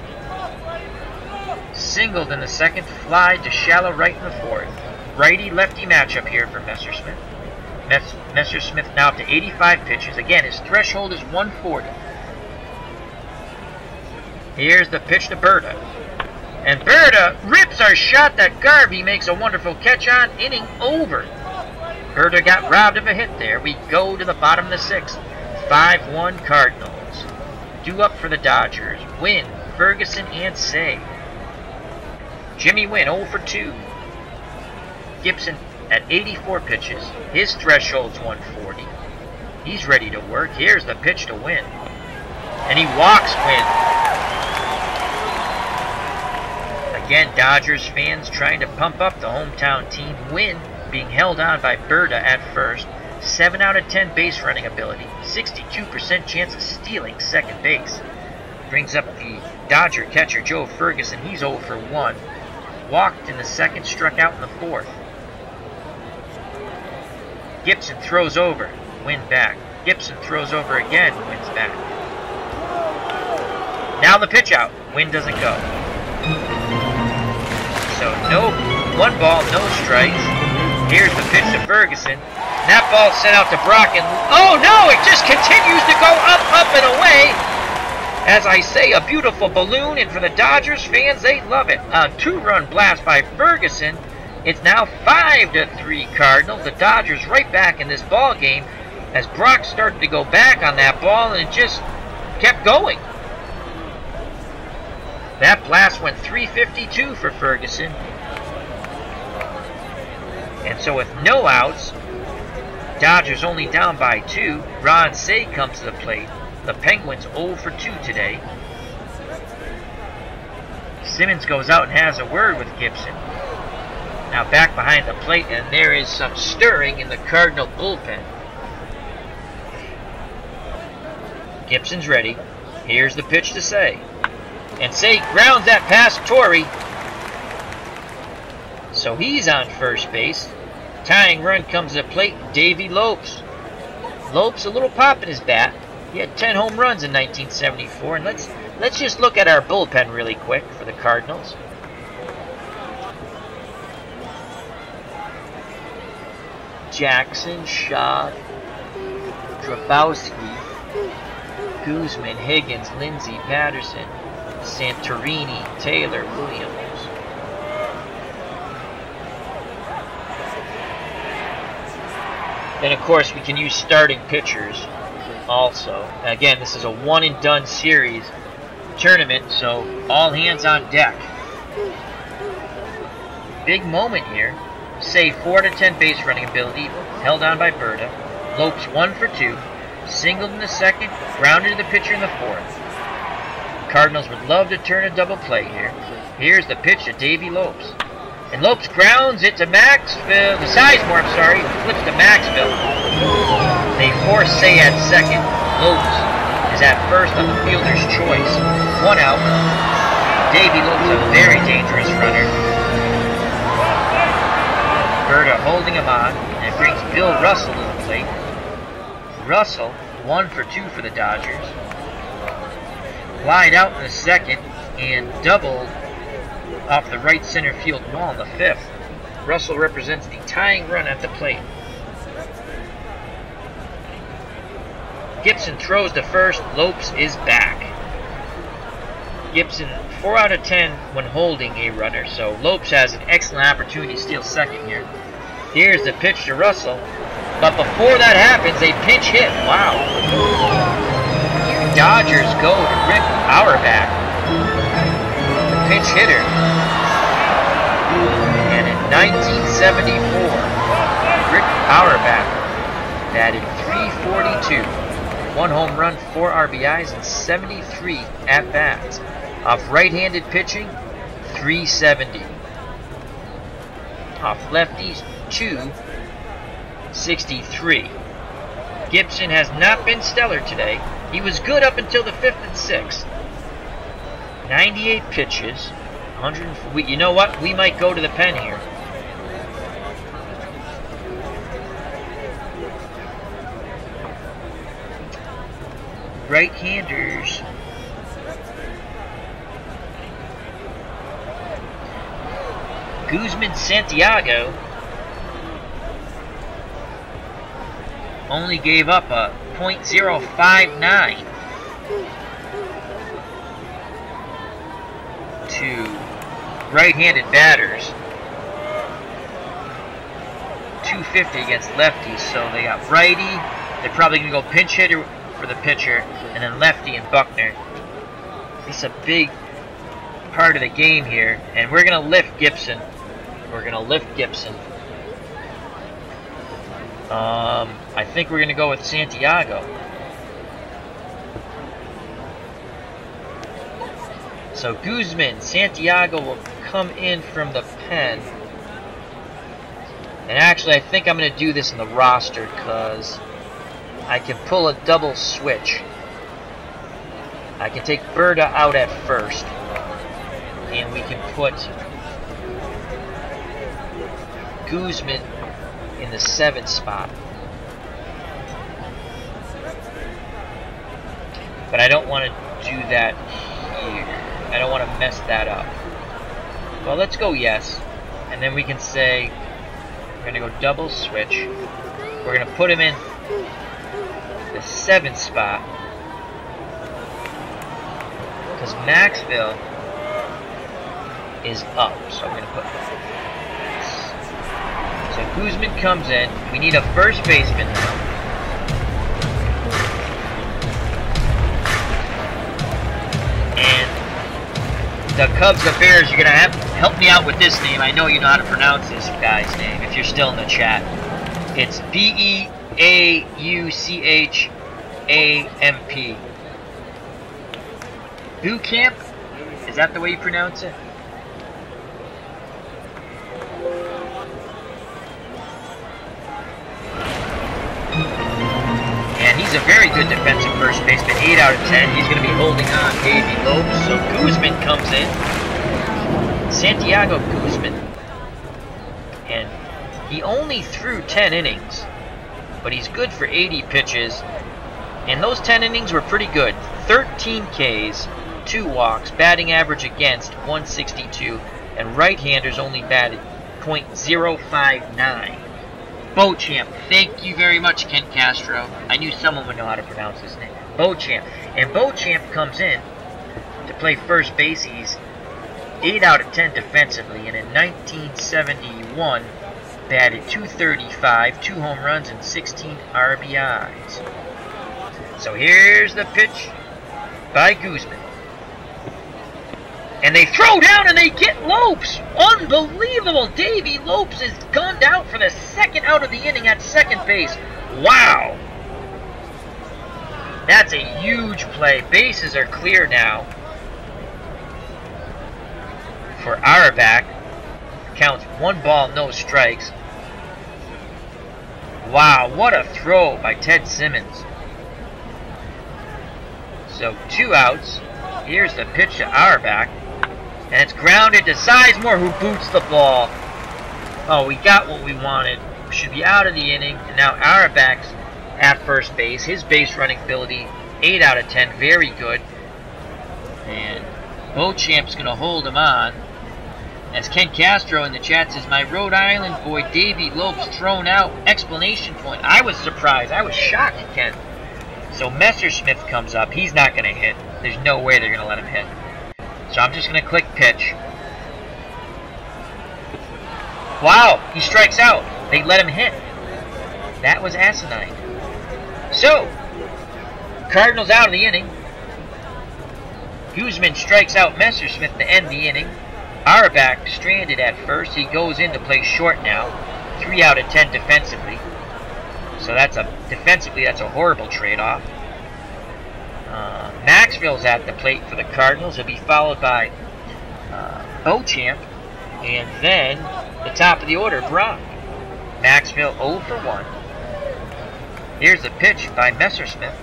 Singled in the second, fly to shallow right in the fourth. Righty-lefty matchup here for Messerschmidt. Messerschmidt now up to 85 pitches. Again, his threshold is 140. Here's the pitch to Berta. And Berta rips our shot that Garvey makes a wonderful catch on. Inning over. Berta got robbed of a hit there. We go to the bottom of the 6th. 5-1 Cardinals. Due up for the Dodgers. Wynn, Ferguson, and Say. Jimmy Wynn 0 for 2. Gibson at 84 pitches. His threshold's 140. He's ready to work. Here's the pitch to Wynn. And he walks Wynn. Again, Dodgers fans trying to pump up the hometown team. Wynn being held on by Berta at first. 7 out of 10 base running ability. 62% chance of stealing second base. Brings up the Dodger catcher Joe Ferguson. He's 0 for 1. Walked in the second, struck out in the fourth. Gibson throws over. Wynn back. Gibson throws over again. Wynn's back. Now the pitch out. Wind doesn't go. So no, 1 ball, no strikes. Here's the pitch to Ferguson. That ball sent out to Brock, and oh no, it just continues to go up, up, and away. As I say, a beautiful balloon, and for the Dodgers fans, they love it. A 2-run blast by Ferguson. It's now 5-3 Cardinals. The Dodgers right back in this ball game as Brock started to go back on that ball, and it just kept going. That blast went 352 for Ferguson. And so with no outs, Dodgers only down by 2. Ron Cey comes to the plate. The Penguins 0 for 2 today. Simmons goes out and has a word with Gibson. Now back behind the plate, and there is some stirring in the Cardinal bullpen. Gibson's ready. Here's the pitch to Cey. And Cey grounds that past Torrey. So he's on first base. Tying run comes to the plate, Davey Lopes. Lopes, a little pop in his bat. He had 10 home runs in 1974. And let's just look at our bullpen really quick for the Cardinals. Jackson, Shaw, Grabowski, Guzman, Higgins, Lindsey, Patterson, Santorini, Taylor, Williams. Then, of course, we can use starting pitchers also. Again, this is a one-and-done series tournament, so all hands on deck. Big moment here. Cey 4-10 base running ability, held on by Berta. Lopes 1 for 2, singled in the second, grounded to the pitcher in the fourth. Cardinals would love to turn a double play here. Here's the pitch to Davey Lopes. And Lopes grounds it to Maxville, to Sizemore, I'm sorry, flips to Maxville. They force Cey at second. Lopes is at first on the fielder's choice. 1 out. Davey Lopes, a very dangerous runner. Berta holding him on, and it brings Bill Russell to the plate. Russell, 1 for 2 for the Dodgers. Flied out in the second, and doubled off the right center field wall in the fifth. Russell represents the tying run at the plate. Gibson throws to first. Lopes is back. Gibson 4 out of 10 when holding a runner, so Lopes has an excellent opportunity to steal second here. Here's the pitch to Russell, but before that happens, a pinch hit. Wow. Dodgers go to Rick Auerbach, the pinch hitter. And in 1974, Rick Auerbach batted .342, 1 home run, 4 RBIs, and 73 at-bats. Off right-handed pitching, .370. Off lefties, .263. Gibson has not been stellar today. He was good up until the 5th and 6th. 98 pitches, 100. You know what? We might go to the pen here. Right-handers. Guzman Santiago only gave up a .059 to right-handed batters. 250 against lefties, so they got righty. They're probably going to go pinch hitter for the pitcher, and then lefty and Buckner. It's a big part of the game here, and we're going to lift Gibson. We're going to lift Gibson. I think we're going to go with Santiago. So Guzman, Santiago will come in from the pen. And actually, I think I'm going to do this in the roster because I can pull a double switch. I can take Berta out at first, and we can put Guzman in the 7th spot. But I don't want to do that here? I don't want to mess that up. Well, let's go yes. And then we can say, we're going to go double switch. We're going to put him in the 7th spot. Because Maxville is up. So I'm going to put this. So Guzman comes in. We need a first baseman now. And the Cubs, the Bears, you're going to have to help me out with this name. I know you know how to pronounce this guy's name if you're still in the chat. It's Beauchamp. Beauchamp? Is that the way you pronounce it? And he's a very good defensive first baseman, 8 out of 10. He's going to be holding on Davey Lopes. So Guzman comes in. Santiago Guzman. And he only threw 10 innings, but he's good for 80 pitches. And those 10 innings were pretty good. 13 Ks, 2 walks, batting average against 162, and right-handers only batted .059. Beauchamp, thank you very much, Ken Castro. I knew someone would know how to pronounce his name. Beauchamp. And Beauchamp comes in to play first base. He's 8 out of 10 defensively, and in 1971 batted .235, 2 home runs, and 16 RBIs. So here's the pitch by Guzman. And they throw down and they get Lopes. Unbelievable. Davey Lopes is gunned out for the 2nd out of the inning at second base. Wow. That's a huge play. Bases are clear now for Auerbach. Counts 1 ball, no strikes. Wow, what a throw by Ted Simmons. So 2 outs. Here's the pitch to Auerbach. And it's grounded to Sizemore, who boots the ball. Oh, we got what we wanted. We should be out of the inning. And now Auerbach's at first base. His base running ability, 8 out of 10. Very good. And Beauchamp's going to hold him on. As Ken Castro in the chat says, my Rhode Island boy Davey Lopes thrown out! Exclamation point. I was surprised. I was shocked, Ken. So Messerschmidt comes up. He's not going to hit. There's no way they're going to let him hit. So I'm just going to click pitch. Wow, he strikes out. They let him hit. That was asinine. So, Cardinals out of the inning. Guzman strikes out Messerschmidt to end the inning. Auerbach stranded at first. He goes in to play short now. 3 out of 10 defensively. So defensively that's a horrible trade-off. Maxville's at the plate for the Cardinals. He'll be followed by Beauchamp. And then the top of the order, Brock. Maxville 0 for 1. Here's the pitch by Messerschmidt.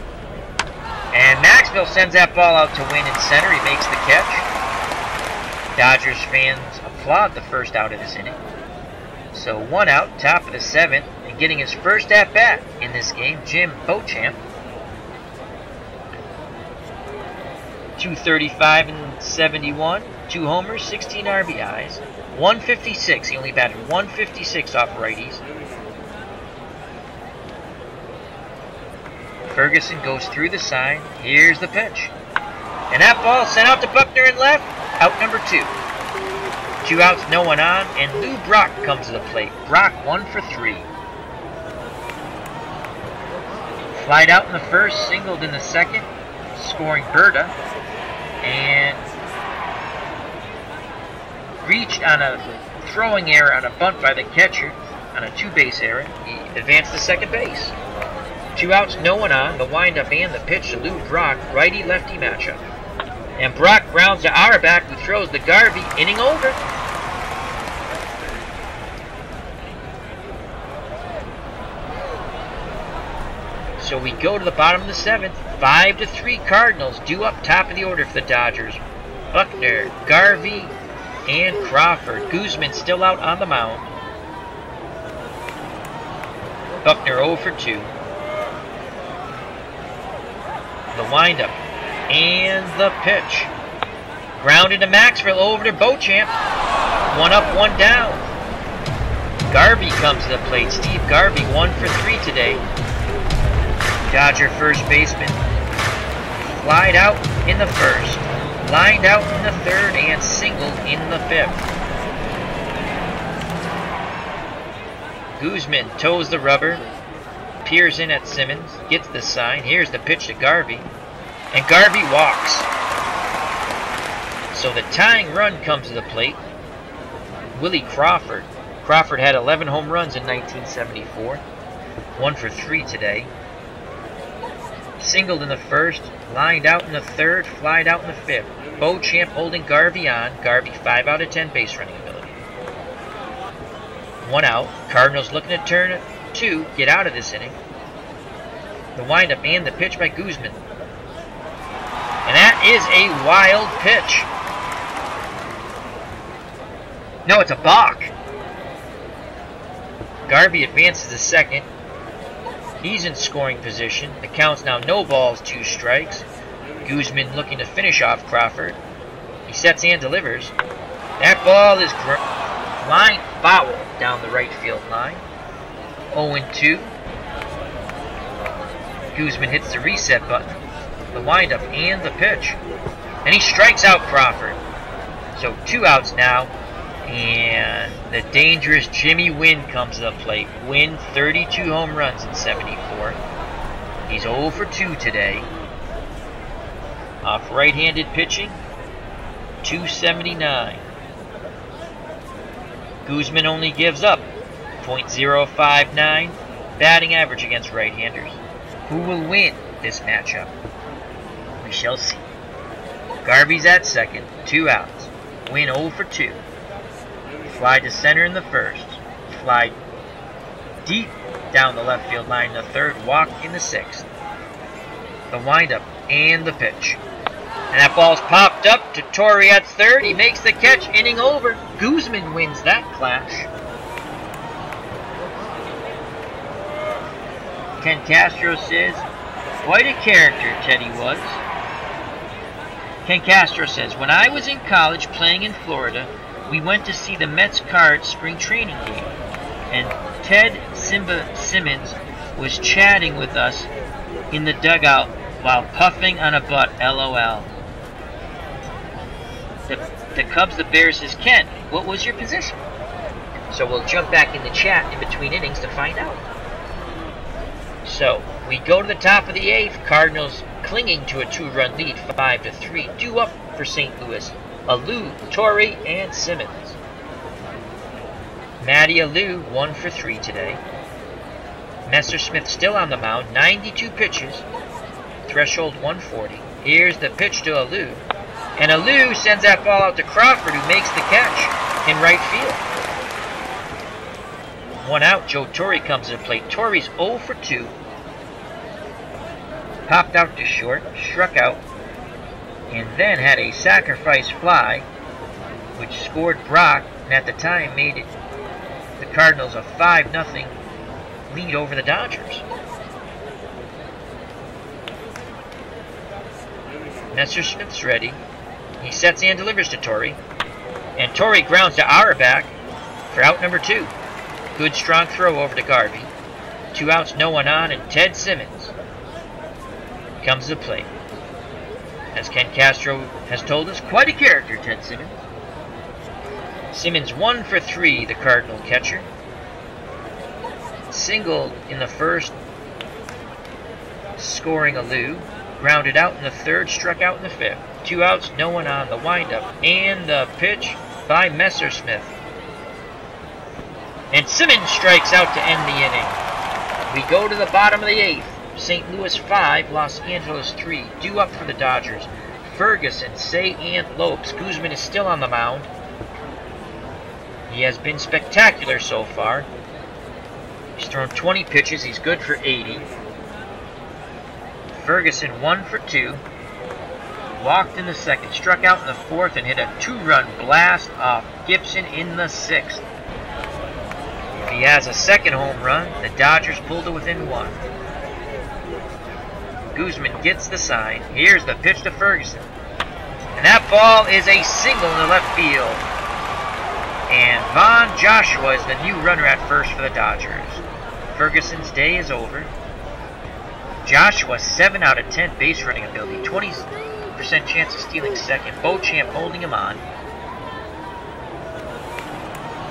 And Maxville sends that ball out to win in center. He makes the catch. Dodgers fans applaud the first out of this inning. So 1 out, top of the 7th. And getting his first at-bat in this game, Jim Beauchamp. 235 and 71, 2 homers, 16 RBIs, 156. He only batted 156 off righties. Ferguson goes through the sign. Here's the pitch. And that ball sent out to Buckner in left. Out number 2. 2 outs, no one on. And Lou Brock comes to the plate. Brock 1 for 3. Flied out in the first, singled in the second, scoring Berta. And reached on a throwing error on a bunt by the catcher on a 2-base error. He advanced to second base. 2 outs, no one on. The windup and the pitch to Lou Brock, righty-lefty matchup. And Brock grounds to Auerbach, who throws the Garvey, inning over. So we go to the bottom of the 7th. 5-3 Cardinals due up top of the order for the Dodgers. Buckner, Garvey, and Crawford. Guzman still out on the mound. Buckner 0 for 2. The windup and the pitch. Grounded to Maxwell over to Beauchamp. One up, one down. Garvey comes to the plate. Steve Garvey 1 for 3 today. Dodger first baseman. Flied out in the first. Lined out in the third and singled in the fifth. Guzman toes the rubber. Peers in at Simmons. Gets the sign. Here's the pitch to Garvey. And Garvey walks. So the tying run comes to the plate. Willie Crawford. Crawford had 11 home runs in 1974. 1 for 3 today. Singled in the first. Lined out in the third. Flied out in the fifth. Beauchamp holding Garvey on. Garvey 5 out of 10 base running ability. 1 out. Cardinals looking to turn 2. Get out of this inning. The windup and the pitch by Guzman. And that is a wild pitch. No, it's a balk. Garvey advances to second. He's in scoring position. The count's now no balls, 2 strikes. Guzman looking to finish off Crawford. He sets and delivers. That ball is line foul down the right field line. 0-2. Guzman hits the reset button. The windup and the pitch. And he strikes out Crawford. So 2 outs now. And the dangerous Jimmy Wynn comes to the plate. Wynn, 32 home runs in 74. He's 0 for 2 today. Off right-handed pitching, 279. Guzman only gives up .059 batting average against right-handers. Who will win this matchup? We shall see. Garvey's at second, 2 outs. Wynn 0 for 2. Fly to center in the first. Fly deep down the left field line in the third. Walk in the sixth. The windup and the pitch. And that ball's popped up to Torrey at third. He makes the catch. Inning over. Guzman wins that clash. Ken Castro says, quite a character Teddy was. Ken Castro says, when I was in college playing in Florida, we went to see the Mets-Cards spring training game, and Ted Simmons was chatting with us in the dugout while puffing on a butt, LOL. The Cubs, the Bears says, Ken, what was your position? So we'll jump back in the chat in between innings to find out. So, we go to the top of the 8th, Cardinals clinging to a 2-run lead, 5-3, due up for St. Louis. Alou, Torrey, and Simmons. Matty Alou, 1 for 3 today. Messersmith still on the mound, 92 pitches, threshold 140. Here's the pitch to Alou, and Alou sends that ball out to Crawford, who makes the catch in right field. 1 out, Joe Torre comes to the plate. Torrey's 0 for 2. Popped out to short, struck out, and then had a sacrifice fly, which scored Brock, and at the time made it the Cardinals a 5-0 lead over the Dodgers. Messersmith's ready. He sets and delivers to Torrey, and Torrey grounds to Auerbach for out number 2. Good strong throw over to Garvey. 2 outs, no one on, and Ted Simmons comes to play. As Ken Castro has told us, quite a character, Ted Simmons. Simmons 1 for 3, the Cardinal catcher. Singled in the first, scoring Alou. Grounded out in the third, struck out in the fifth. 2 outs, no one on, the windup and the pitch by Messersmith. And Simmons strikes out to end the inning. We go to the bottom of the 8th. St. Louis 5, Los Angeles 3. Due up for the Dodgers. Ferguson, Say, and Lopes. Guzman is still on the mound. He has been spectacular so far. He's thrown 20 pitches. He's good for 80. Ferguson 1 for 2. Walked in the second. Struck out in the fourth and hit a 2-run blast off Gibson in the 6th. If he has a second home run, the Dodgers pull to within 1. Guzman gets the sign. Here's the pitch to Ferguson. And that ball is a single in the left field. And Von Joshua is the new runner at first for the Dodgers. Ferguson's day is over. Joshua, 7 out of 10 base running ability, 20% chance of stealing second. Beauchamp holding him on.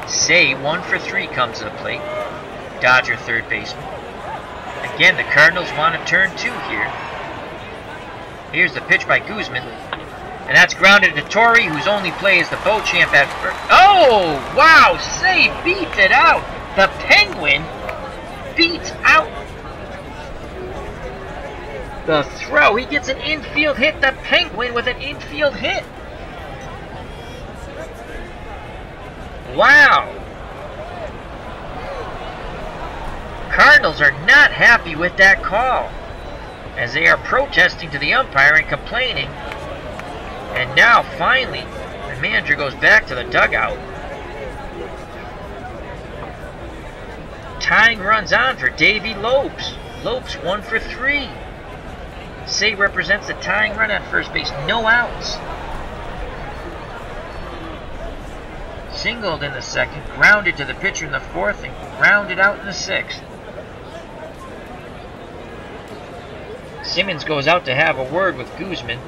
Say 1 for 3 comes to the plate. Dodger third baseman. Again, the Cardinals want to turn 2 here. Here's the pitch by Guzman. And that's grounded to Torrey, whose only play is the Beauchamp at first. Oh, wow, Say beats it out. The Penguin beats out the throw. He gets an infield hit. The Penguin with an infield hit. Wow. Cardinals are not happy with that call, as they are protesting to the umpire and complaining. And now, finally, the manager goes back to the dugout. Tying runs on for Davey Lopes. Lopes 1 for 3. Say represents the tying run at first base. No outs. Singled in the second, grounded to the pitcher in the fourth, and grounded out in the sixth. Simmons goes out to have a word with Guzman.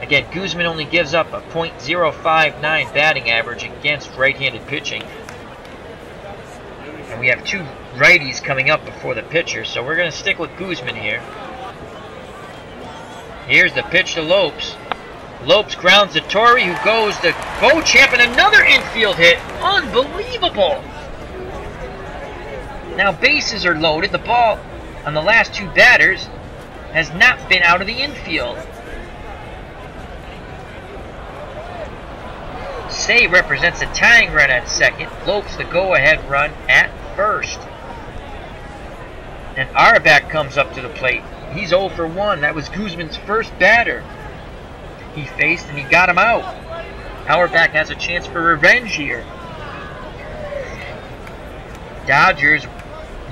Again, Guzman only gives up a .059 batting average against right-handed pitching. And we have 2 righties coming up before the pitcher, so we're going to stick with Guzman here. Here's the pitch to Lopes. Lopes grounds to Torrey, who goes to Beauchamp, and another infield hit. Unbelievable! Now bases are loaded. The ball on the last 2 batters has not been out of the infield. Say represents a tying run at second. Lopes the go-ahead run at first. And Auerbach comes up to the plate. He's 0 for 1. That was Guzman's first batter he faced, and he got him out. Auerbach has a chance for revenge here. Dodgers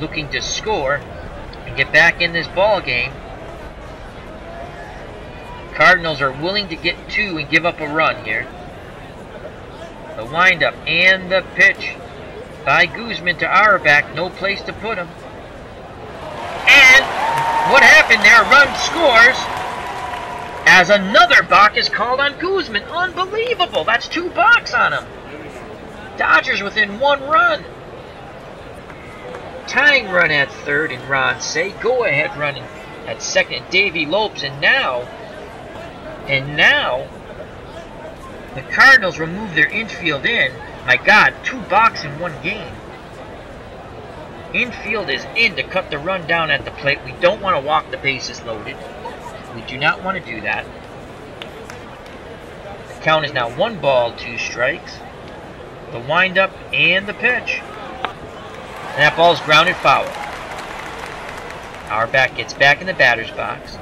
looking to score and get back in this ball game. Cardinals are willing to get 2 and give up a run here. The windup and the pitch by Guzman to Auerbach. No place to put him. And what happened there? A run scores as another balk is called on Guzman. Unbelievable. That's 2 balks on him. Dodgers within 1 run. Tying run at third and Ron Say. Go ahead run at second, Davey Lopes. And now the Cardinals remove their infield in. My God, 2 balks in 1 game. Infield is in to cut the run down at the plate. We don't want to walk the bases loaded. We do not want to do that. The count is now 1 ball, 2 strikes. The windup and the pitch. And that ball is grounded foul. Auerbach gets back in the batter's box.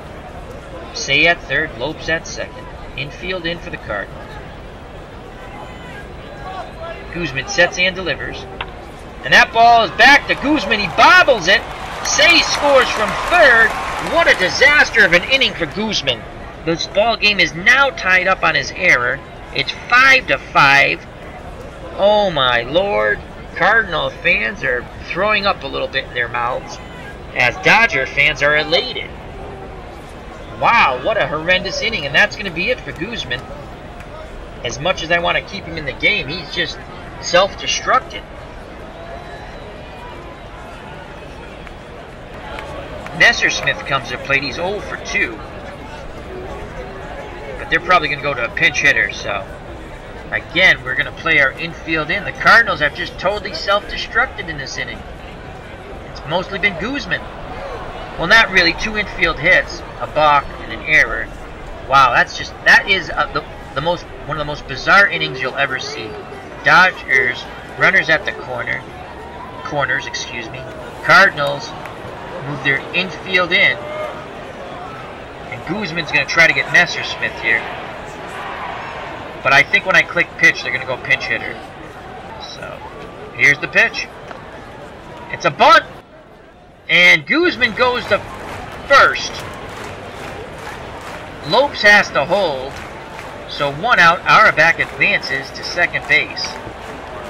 Say at third, Lopes at second. Infield in for the Cardinals. Guzman sets and delivers. And that ball is back to Guzman. He bobbles it. Say scores from third. What a disaster of an inning for Guzman. This ball game is now tied up on his error. It's 5-5. Oh my Lord. Cardinal fans are throwing up a little bit in their mouths, as Dodger fans are elated. Wow, what a horrendous inning. And that's going to be it for Guzman. As much as I want to keep him in the game, he's just self-destructed. Messersmith comes to the plate. He's 0 for 2. But they're probably going to go to a pinch hitter, so again, we're going to play our infield in. The Cardinals have just totally self-destructed in this inning. It's mostly been Guzman. Well, not really. 2 infield hits, a balk, and an error. Wow, that is one of the most bizarre innings you'll ever see. Dodgers, runners at the corners, excuse me. Cardinals move their infield in. And Guzman's going to try to get Messersmith here. But I think when I click pitch, they're going to go pinch hitter. So, here's the pitch. It's a bunt. And Guzman goes to first. Lopes has to hold. So 1 out, Auerbach advances to second base.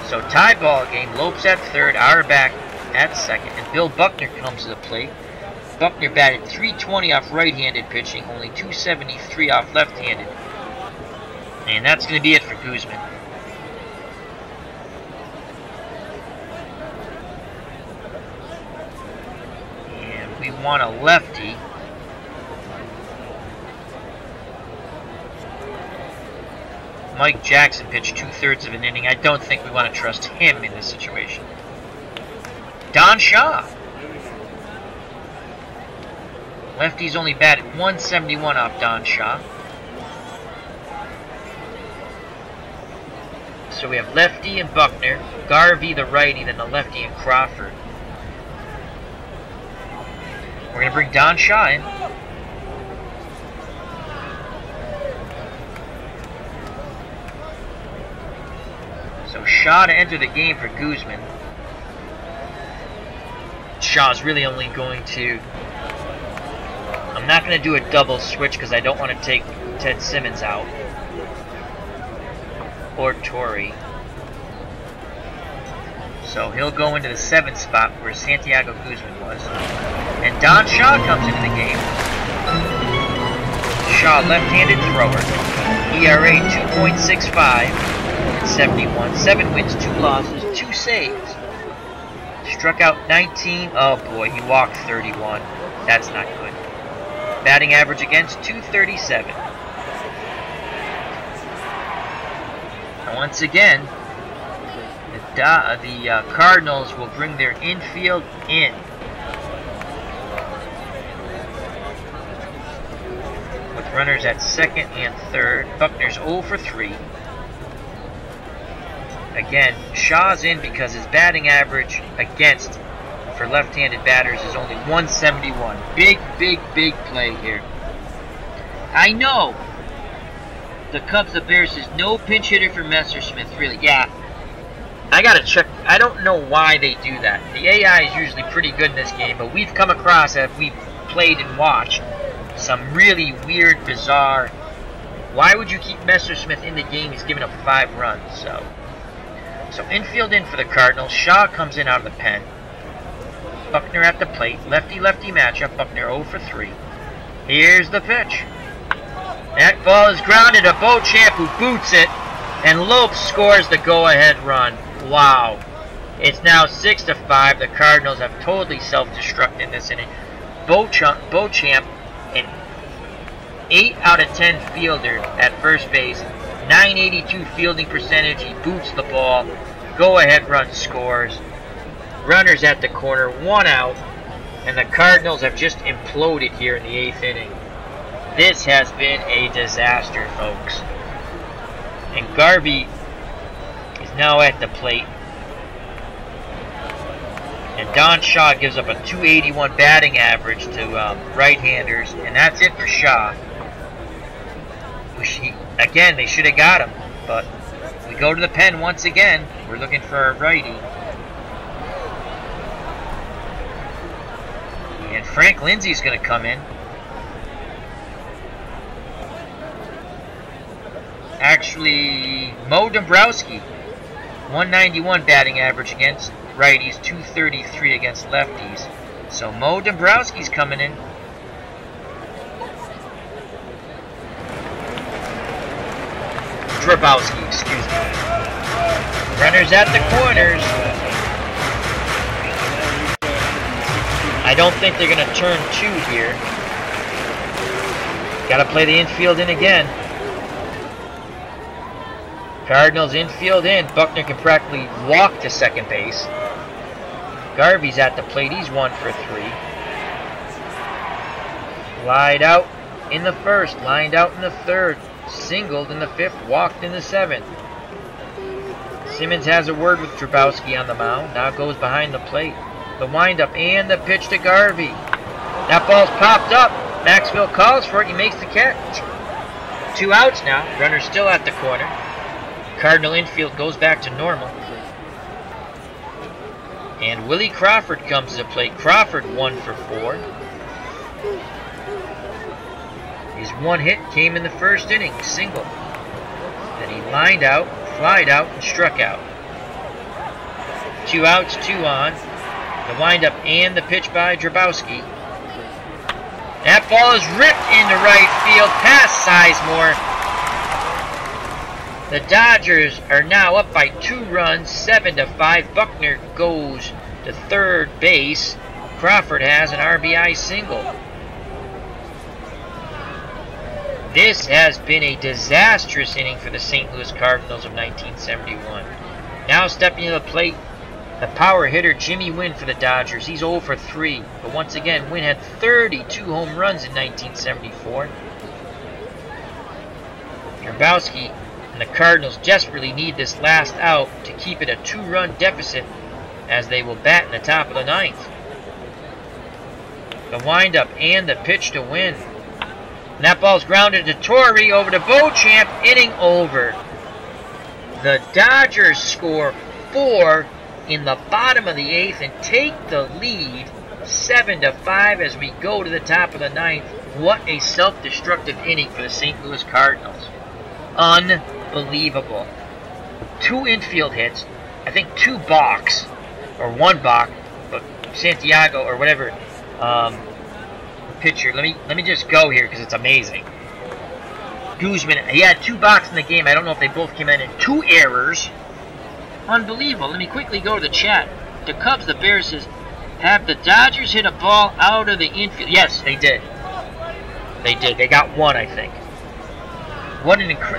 So tie ball game, Lopes at third, Auerbach at second, and Bill Buckner comes to the plate. Buckner batted .320 off right-handed pitching, only .273 off left-handed. And that's going to be it for Guzman. And we want a lefty. Mike Jackson pitched 2/3 of an inning. I don't think we want to trust him in this situation. Don Shaw. Lefties only batted .171 off Don Shaw. So we have lefty and Buckner, Garvey the righty, then the lefty and Crawford. We're going to bring Don Shaw in. So Shaw to enter the game for Guzman. Shaw's really only going to... I'm not going to do a double switch because I don't want to take Ted Simmons out. Or Torrey. So he'll go into the 7th spot where Santiago Guzman was. And Don Shaw comes into the game. Shaw, left-handed thrower. ERA 2.65 and 71. 7 wins, 2 losses, 2 saves. Struck out 19. Oh boy, he walked 31. That's not good. Batting average against .237. And once again, the Cardinals will bring their infield in. With runners at second and third. Buckner's 0 for 3. Again, Shaw's in because his batting average against for left-handed batters is only .171. Big, big, big play here. I know the Cubs, the Bears is no pinch hitter for Messersmith, really. Yeah, I gotta check. I don't know why they do that. The AI is usually pretty good in this game, but we've come across, as we've played and watched, some really weird, bizarre. Why would you keep Messersmith in the game? He's given up 5 runs. So infield in for the Cardinals. Shaw comes in out of the pen. Buckner at the plate. Lefty-lefty matchup. Buckner 0 for 3. Here's the pitch. That ball is grounded to Beauchamp, who boots it. And Lopes scores the go-ahead run. Wow. It's now 6-5. The Cardinals have totally self-destructed in this inning. Beauchamp, an 8 out of 10 fielder at first base. .982 fielding percentage. He boots the ball. Go-ahead run scores. Runners at the corner. 1 out. And the Cardinals have just imploded here in the 8th inning. This has been a disaster, folks. And Garvey is now at the plate. And Don Shaw gives up a .281 batting average to right-handers. And that's it for Shaw. Again, they should have got him. But we go to the pen once again. We're looking for a righty. And Frank Lindsay's going to come in. Actually, Mo Dombrowski. 191 batting average against righties, 233 against lefties. So Mo Dombrowski's coming in. Drabowski, excuse me. Runners at the corners. I don't think they're going to turn 2 here. Got to play the infield in again. Cardinals infield in. Buckner can practically walk to second base. Garvey's at the plate. He's 1 for 3. Lied out in the first. Lined out in the third. Singled in the 5th. Walked in the 7th. Simmons has a word with Drabowski on the mound. Now goes behind the plate. The windup and the pitch to Garvey. That ball's popped up. Maxwell calls for it. He makes the catch. 2 outs now. Runner still at the corner. Cardinal infield goes back to normal. And Willie Crawford comes to the plate. Crawford 1 for 4. His one hit came in the first inning, single. Then he lined out, flied out, and struck out. 2 outs, 2 on. The windup and the pitch by Drabowski. That ball is ripped into right field past Sizemore. The Dodgers are now up by 2 runs, 7-5. Buckner goes to third base. Crawford has an RBI single. This has been a disastrous inning for the St. Louis Cardinals of 1971. Now stepping to the plate, the power hitter Jimmy Wynn for the Dodgers. He's 0 for 3. But once again, Wynn had 32 home runs in 1974. Drabowski and the Cardinals desperately need this last out to keep it a 2-run deficit as they will bat in the top of the 9th. The windup and the pitch to Wynn. And that ball's grounded to Torrey over to Beauchamp. Inning over. The Dodgers score 4 in the bottom of the 8th and take the lead 7-5 as we go to the top of the 9th. What a self-destructive inning for the St. Louis Cardinals. Unbelievable. 2 infield hits. I think 2 balks. Or 1 balk. But Santiago or whatever pitcher. Let me just go here because it's amazing. Guzman, he had 2 balks in the game. I don't know if they both came in 2 errors. Unbelievable. Let me quickly go to the chat. The Cubs, the Bears says, have the Dodgers hit a ball out of the infield? Yes, they did. They did. They got 1, I think.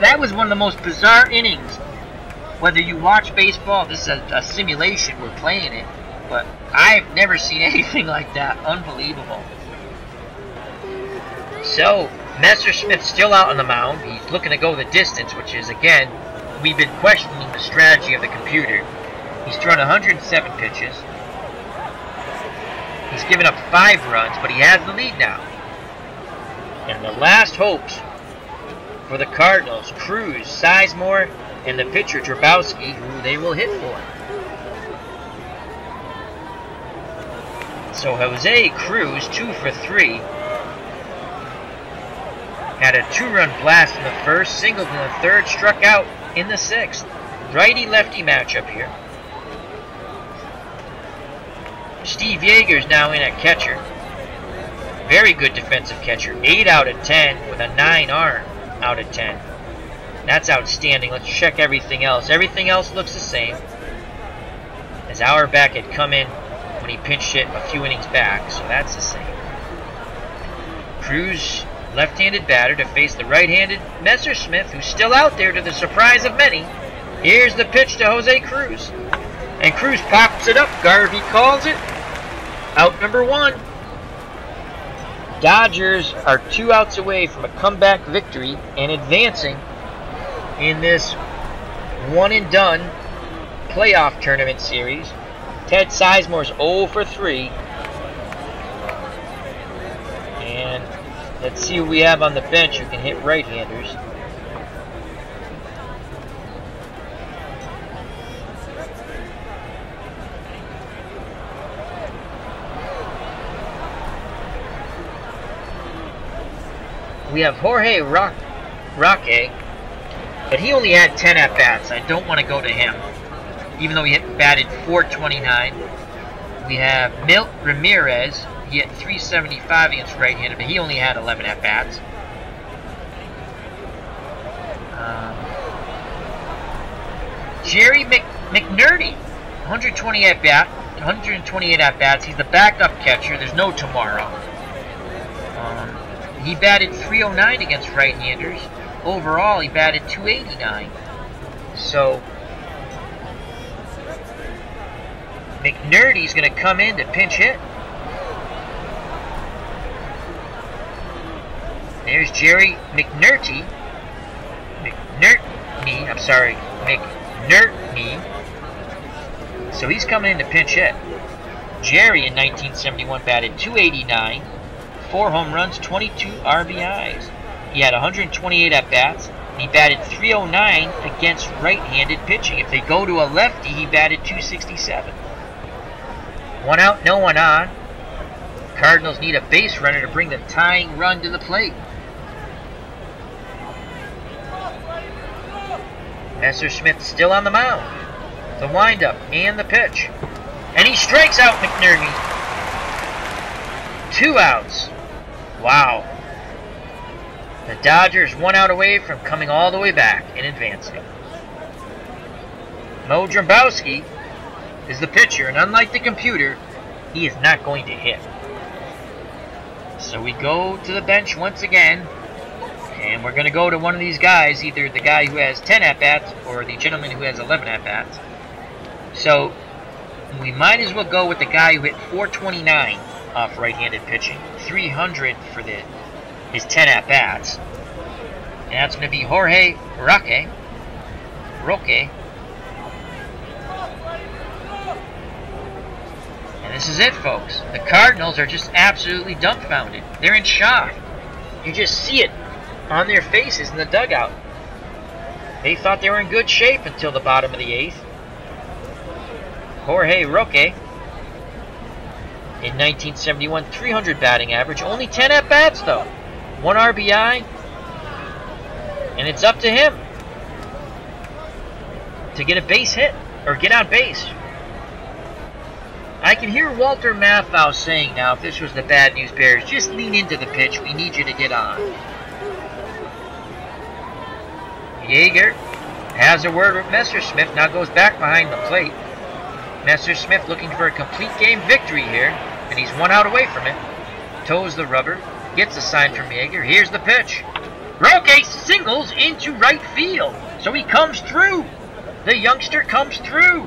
That was one of the most bizarre innings. Whether you watch baseball, this is a simulation, we're playing it, but I've never seen anything like that. Unbelievable. So, Messerschmidt's still out on the mound. He's looking to go the distance, which is, again, we've been questioning the strategy of the computer. He's thrown 107 pitches. He's given up 5 runs, but he has the lead now. And the last hopes for the Cardinals, Cruz, Sizemore, and the pitcher Drabowski, who they will hit for. So Jose Cruz, 2 for 3. Had a 2-run blast in the first, singled in the third, struck out in the 6th. Righty-lefty matchup here. Steve Yeager's now in at catcher. Very good defensive catcher. 8 out of 10 with a 9 arm out of 10. That's outstanding. Let's check everything else. Everything else looks the same. As Auerbach had come in when he pinch hit a few innings back, so that's the same. Cruz, left-handed batter to face the right-handed Messerschmidt, who's still out there to the surprise of many. Here's the pitch to Jose Cruz. And Cruz pops it up. Garvey calls it. Out number 1. Dodgers are 2 outs away from a comeback victory and advancing in this one-and-done playoff tournament series. Ted Sizemore's 0 for 3. And let's see who we have on the bench who can hit right-handers. We have Jorge Roque, but he only had 10 at-bats. I don't want to go to him, even though he batted .429. We have Milt Ramirez. He had .375 against right-handed, but he only had 11 at-bats. Jerry McNerney, 128 at-bats. He's the backup catcher. There's no tomorrow. He batted .309 against right-handers. Overall, he batted .289. So, McNerney's going to come in to pinch hit. There's Jerry McNerney. McNerney. So he's coming in to pinch hit. Jerry in 1971 batted .289. 4 home runs, 22 RBIs. He had 128 at-bats. He batted .309 against right-handed pitching. If they go to a lefty, he batted .267. 1 out, no one on. Cardinals need a base runner to bring the tying run to the plate. Messerschmitt still on the mound. The windup and the pitch. And he strikes out McNerney. 2 outs. Wow. The Dodgers 1 out away from coming all the way back and advancing. Mo Drambowski is the pitcher, and unlike the computer, he is not going to hit. So we go to the bench once again, and we're going to go to one of these guys, either the guy who has 10 at-bats or the gentleman who has 11 at-bats. So we might as well go with the guy who hit 429 off right-handed pitching, 300 for his 10 at-bats. And that's going to be Jorge Roque. And this is it, folks. The Cardinals are just absolutely dumbfounded. They're in shock. You just see it on their faces in the dugout. They thought they were in good shape until the bottom of the 8th. Jorge Roque, in 1971, 300 batting average. Only 10 at-bats, though. 1 RBI. And it's up to him to get a base hit, or get on base. I can hear Walter Matthau saying now, if this was the Bad News Bears, just lean into the pitch. We need you to get on. Yeager has a word with Messerschmitt, now goes back behind the plate. Messerschmitt looking for a complete game victory here, and he's 1 out away from it. Toes the rubber, gets a sign from Yeager. Here's the pitch. Roque singles into right field, so he comes through. The youngster comes through.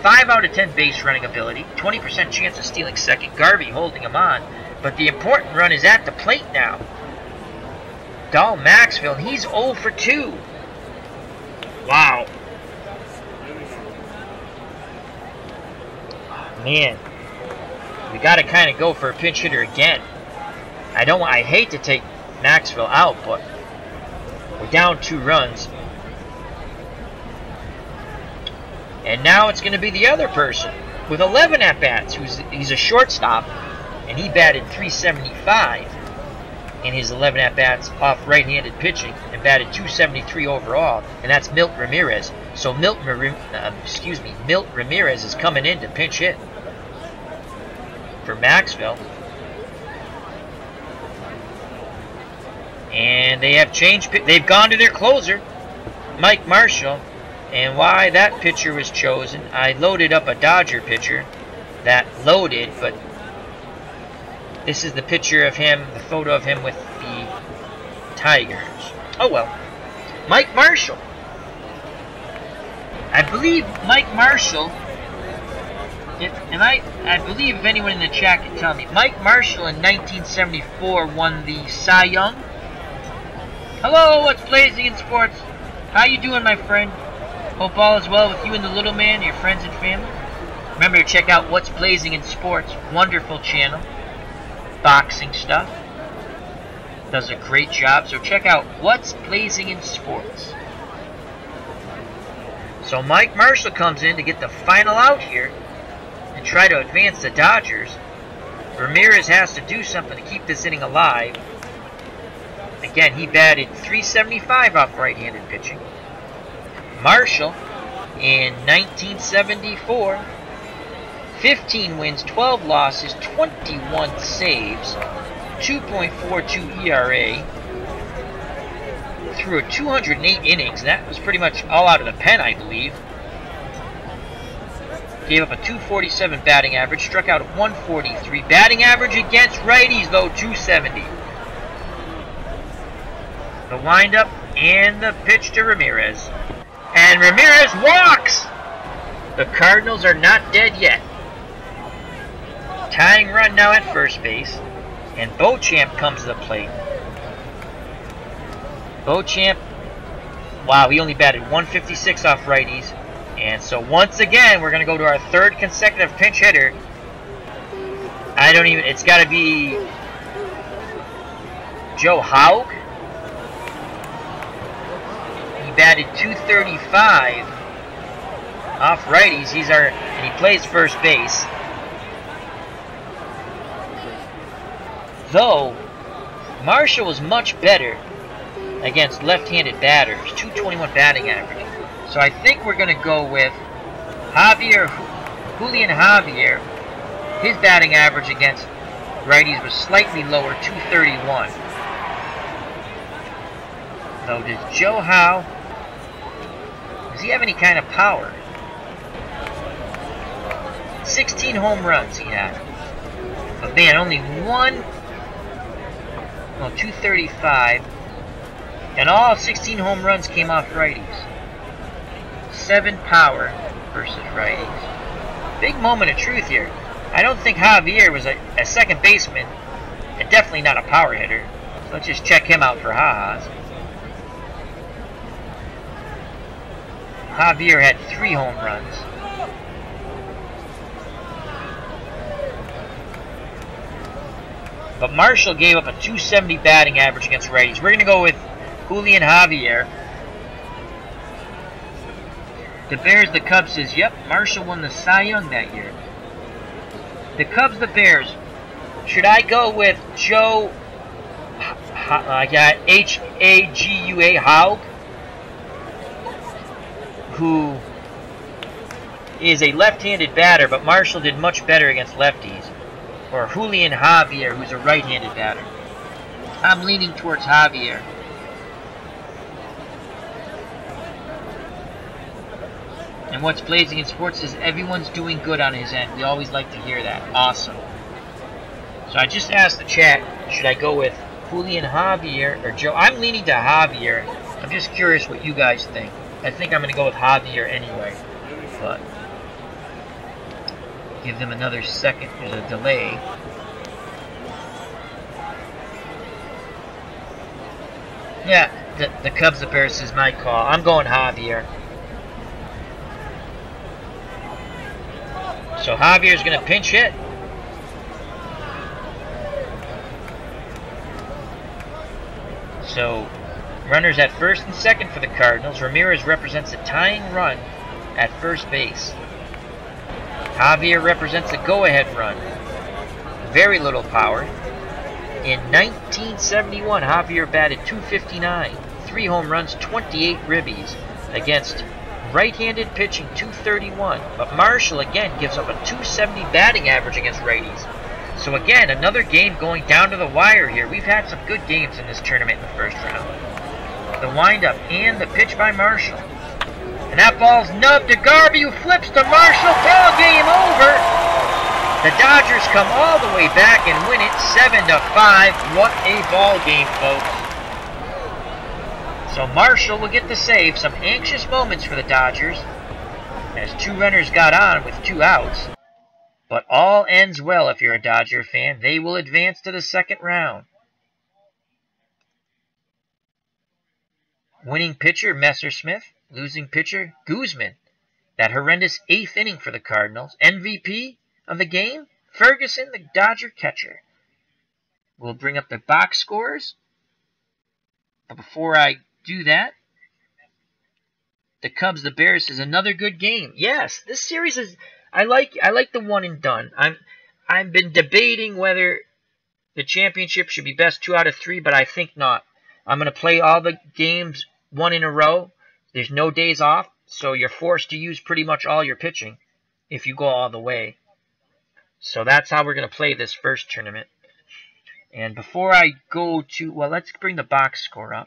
5 out of 10 base running ability, 20% chance of stealing second. Garvey holding him on, but the important run is at the plate now. Dahl Maxfield, he's 0 for 2. Wow. Oh, man, we got to kind of go for a pinch hitter again. I hate to take Maxfield out, but we're down 2 runs. And now it's going to be the other person with 11 at-bats. He's a shortstop, and he batted .375 in his 11 at-bats off right-handed pitching and batted .273 overall, and that's Milt Ramirez. So Milt Ramirez is coming in to pinch hit for Maxwell. And they have changed. They've gone to their closer, Mike Marshall. And why that pitcher was chosen, I loaded up a Dodger pitcher that loaded, but this is the picture of him, the photo of him with the Tigers. Oh well. Mike Marshall. I believe Mike Marshall, I believe if anyone in the chat can tell me, Mike Marshall in 1974 won the Cy Young. Hello, what's blazing in sports? How you doing, my friend? Hope all is well with you and the little man, your friends and family. Remember to check out What's Blazing in Sports. Wonderful channel. Boxing stuff. Does a great job. So check out What's Blazing in Sports. So Mike Marshall comes in to get the final out here and try to advance the Dodgers. Ramirez has to do something to keep this inning alive. Again, he batted .375 off right-handed pitching. Marshall, in 1974, 15 wins, 12 losses, 21 saves, 2.42 ERA, threw 208 innings. That was pretty much all out of the pen, I believe. Gave up a .247 batting average, struck out at .143. Batting average against righties, though, .270. The windup and the pitch to Ramirez. And Ramirez walks! The Cardinals are not dead yet. Tying run now at first base. And Beauchamp comes to the plate. Beauchamp, wow, he only batted .156 off righties. And so once again, we're going to go to our 3rd consecutive pinch hitter. It's got to be Joe Haug. Batted .235 off righties. And he plays first base. Though Marshall was much better against left-handed batters, .221 batting average. So I think we're going to go with Julian Javier. His batting average against righties was slightly lower, 231. So does Joe Howe, does he have any kind of power? 16 home runs he had. But man, only one, well, 235. And all 16 home runs came off righties. 7 power versus righties. Big moment of truth here. I don't think Javier was a second baseman, and definitely not a power hitter. So let's just check him out for ha-has. Javier had 3 home runs. But Marshall gave up a 270 batting average against righties. We're going to go with Julian Javier. The Bears, the Cubs says, yep, Marshall won the Cy Young that year. The Cubs, the Bears. Should I go with Joe, I got H-A-G-U-A, Haug, who is a left-handed batter, but Marshall did much better against lefties? Or Julian Javier, who's a right-handed batter? I'm leaning towards Javier. And what's blazing in sports is everyone's doing good on his end. We always like to hear that. Awesome. So I just asked the chat, should I go with Julian Javier or Joe? I'm leaning to Javier. I'm just curious what you guys think. I think I'm going to go with Javier anyway. But give them another second. There's a delay. Yeah, the Cubs, the Bears is my call. I'm going Javier. So Javier's going to pinch hit. So runners at first and second for the Cardinals. Ramirez represents a tying run at first base. Javier represents a go-ahead run. Very little power. In 1971, Javier batted .259, 3 home runs, 28 ribbies against right-handed pitching, .231. But Marshall again gives up a .270 batting average against righties. So again, another game going down to the wire here. We've had some good games in this tournament in the first round. The windup and the pitch by Marshall. And that ball's nubbed to Garvey, who flips to Marshall. Ball game over. The Dodgers come all the way back and win it 7-5. What a ball game, folks. So Marshall will get the save. Some anxious moments for the Dodgers as 2 runners got on with 2 outs. But all ends well if you're a Dodger fan. They will advance to the second round. Winning pitcher, Messersmith. Losing pitcher, Guzman. That horrendous 8th inning for the Cardinals. MVP of the game, Ferguson, the Dodger catcher. We'll bring up the box scores. But before I do that, the Cubs, the Bears is another good game. Yes, this series is... I like the one and done. I've been debating whether the championship should be best 2 out of 3, but I think not. I'm going to play all the games 1 in a row. There's no days off, so you're forced to use pretty much all your pitching if you go all the way. So that's how we're going to play this first tournament. And before I go to... Well, let's bring the box score up.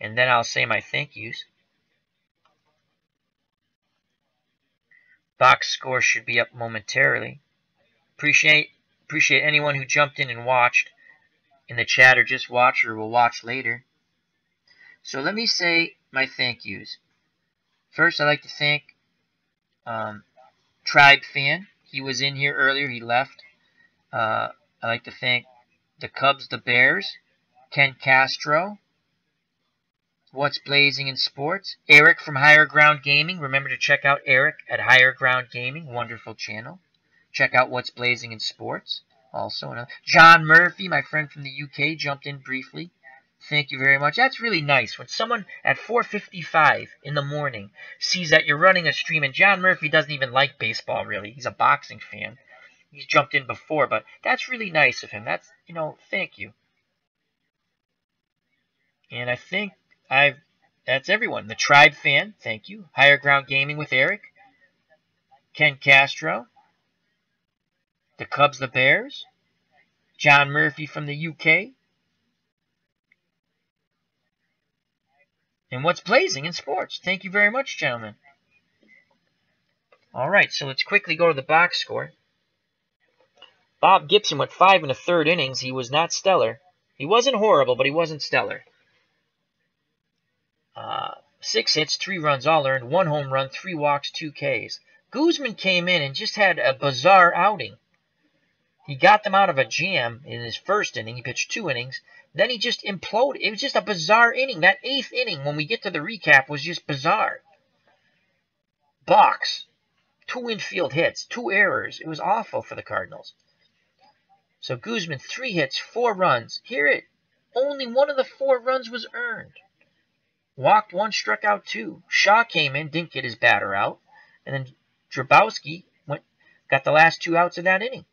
And then I'll say my thank yous. Box score should be up momentarily. Appreciate anyone who jumped in and watched in the chat, or just watch, or will watch later. So let me say my thank yous. First, I'd like to thank Tribe Fan. He was in here earlier. He left. I'd like to thank the Cubs, the Bears, Ken Castro, What's Blazing in Sports, Eric from Higher Ground Gaming. Remember to check out Eric at Higher Ground Gaming. Wonderful channel. Check out What's Blazing in Sports. Also, John Murphy, my friend from the UK, jumped in briefly. Thank you very much. That's really nice. When someone at 4:55 in the morning sees that you're running a stream, and John Murphy doesn't even like baseball, really. He's a boxing fan. He's jumped in before, but that's really nice of him. That's, thank you. And I think I've That's everyone. The Tribe Fan, thank you. Higher Ground Gaming with Eric. Ken Castro. The Cubs, the Bears. John Murphy from the UK. And What's Blazing in Sports. Thank you very much, gentlemen. All right, so let's quickly go to the box score. Bob Gibson went 5 1/3 innings. He was not stellar. He wasn't horrible, but he wasn't stellar. 6 hits, 3 runs all earned, 1 home run, 3 walks, 2 Ks. Guzman came in and just had a bizarre outing. He got them out of a jam in his first inning. He pitched 2 innings. Then he just imploded. It was just a bizarre inning. That 8th inning, when we get to the recap, was just bizarre. Box. 2 infield hits, 2 errors. It was awful for the Cardinals. So Guzman, 3 hits, 4 runs. Hear it. Only 1 of the 4 runs was earned. Walked 1, struck out 2. Shaw came in, didn't get his batter out. And then Drabowski got the last 2 outs of that inning.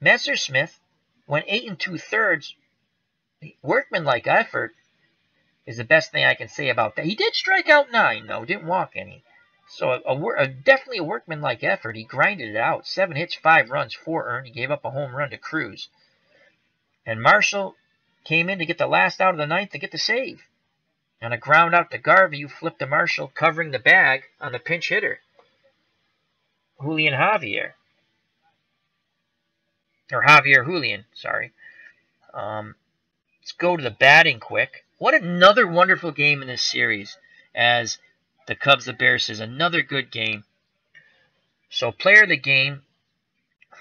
Messersmith went 8 2/3. Workmanlike effort is the best thing I can say about that. He did strike out 9, though. Didn't walk any. So definitely a workmanlike effort. He grinded it out. 7 hits, 5 runs, 4 earned. He gave up a home run to Cruz. And Marshall came in to get the last out of the 9th to get the save. On a ground out to Garvey, who flipped to Marshall, covering the bag on the pinch hitter, Julian Javier. Or Javier Julian, sorry. Let's go to the batting quick. What another wonderful game in this series, as the Cubs, the Bears says, another good game. So player of the game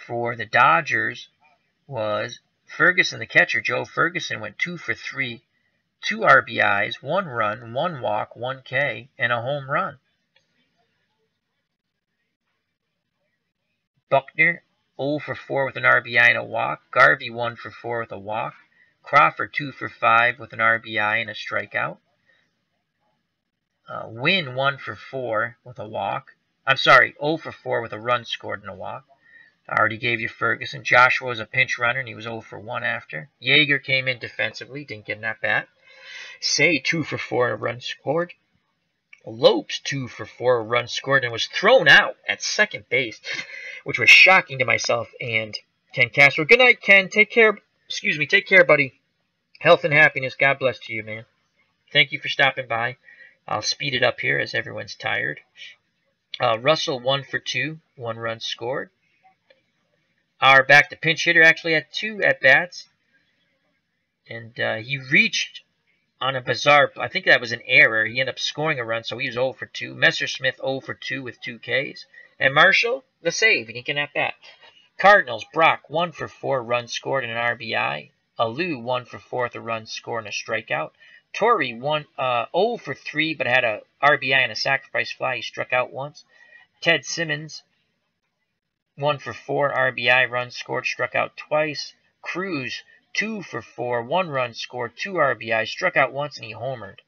for the Dodgers was Ferguson, the catcher. Joe Ferguson went 2 for 3, 2 RBIs, 1 run, 1 walk, 1 K, and a home run. Buckner, 0 for 4 with an RBI and a walk. Garvey, 1 for 4 with a walk. Crawford, 2 for 5 with an RBI and a strikeout. Wynn, 1 for 4 with a walk. I'm sorry, 0 for 4 with a run scored and a walk. I already gave you Ferguson. Joshua was a pinch runner, and he was 0 for 1 after. Yeager came in defensively, didn't get an at-bat. Say, 2 for 4 and a run scored. Lopes, 2 for 4 runs scored, and was thrown out at second base, which was shocking to myself and Ken Castro. Good night, Ken. Take care. Excuse me. Take care, buddy. Health and happiness. God bless to you, man. Thank you for stopping by. I'll speed it up here as everyone's tired. Russell, 1 for 2, 1 run scored. Our back to pinch hitter actually had 2 at-bats. And he reached on a bizarre, I think that was an error. He ended up scoring a run, so he was 0 for 2. Messersmith, 0 for 2 with 2 Ks. And Marshall, the save. He didn't get an at-bat. Cardinals, Brock, 1 for 4, runs scored and an RBI. Alou, 1 for 4 with a run scored and a strikeout. Torrey, 0 for 3, but had a RBI and a sacrifice fly. He struck out once. Ted Simmons, 1 for 4, RBI, run scored, struck out twice. Cruz, 2 for 4, 1 run scored, 2 RBI, struck out once, and he homered.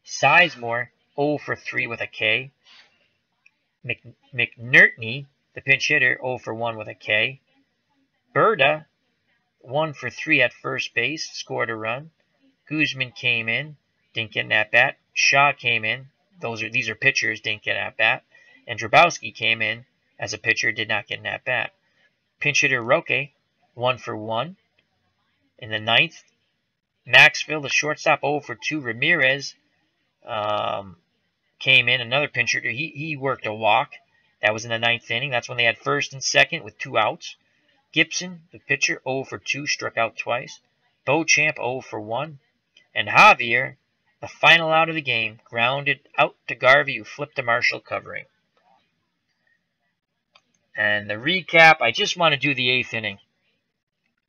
Sizemore, 0 for 3 with a K. McNertney, the pinch hitter, 0 for 1 with a K. Berta, 1 for 3 at first base, scored a run. Guzman came in, didn't get an at-bat. Shaw came in. These are pitchers, didn't get an at-bat. And Drabowski came in as a pitcher, did not get an at-bat. Pinch hitter Roque, 1 for 1. In the 9th, Maxfield, the shortstop, 0 for 2. Ramirez came in, another pinch hitter. He worked a walk. That was in the 9th inning. That's when they had first and second with 2 outs. Gibson, the pitcher, 0 for 2, struck out twice. Beauchamp, 0 for 1. And Javier, the final out of the game, grounded out to Garvey, who flipped to Marshall covering. And the recap, I just want to do the 8th inning.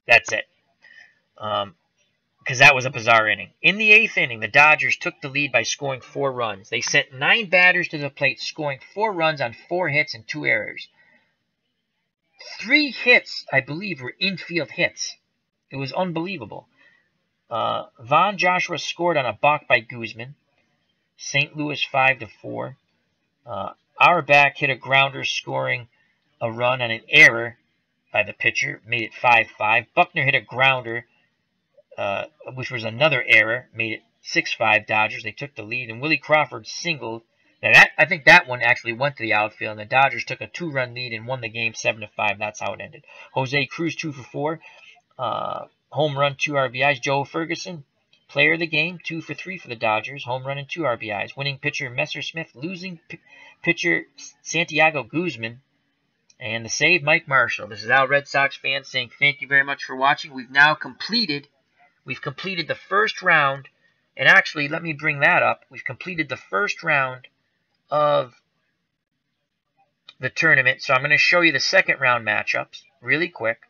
That's it. Because that was a bizarre inning. In the 8th inning, the Dodgers took the lead by scoring 4 runs. They sent 9 batters to the plate, scoring 4 runs on 4 hits and 2 errors. 3 hits, I believe, were infield hits. It was unbelievable. Von Joshua scored on a balk by Guzman. St. Louis 5-4. Auerbach hit a grounder, scoring a run on an error by the pitcher, made it 5-5. Buckner hit a grounder, which was another error, made it 6-5 Dodgers. They took the lead, and Willie Crawford singled. Now I think that one actually went to the outfield, and the Dodgers took a 2-run lead and won the game 7-5. That's how it ended. Jose Cruz 2 for 4, home run, 2 RBIs. Joe Ferguson, player of the game, 2 for 3 for the Dodgers, home run and 2 RBIs. Winning pitcher Messersmith, losing pitcher Santiago Guzman, and the save Mike Marshall. This is Al Red Sox fans saying thank you very much for watching. We've completed the first round, and actually let me bring that up. We've completed the first round of the tournament, so I'm going to show you the second round matchups really quick.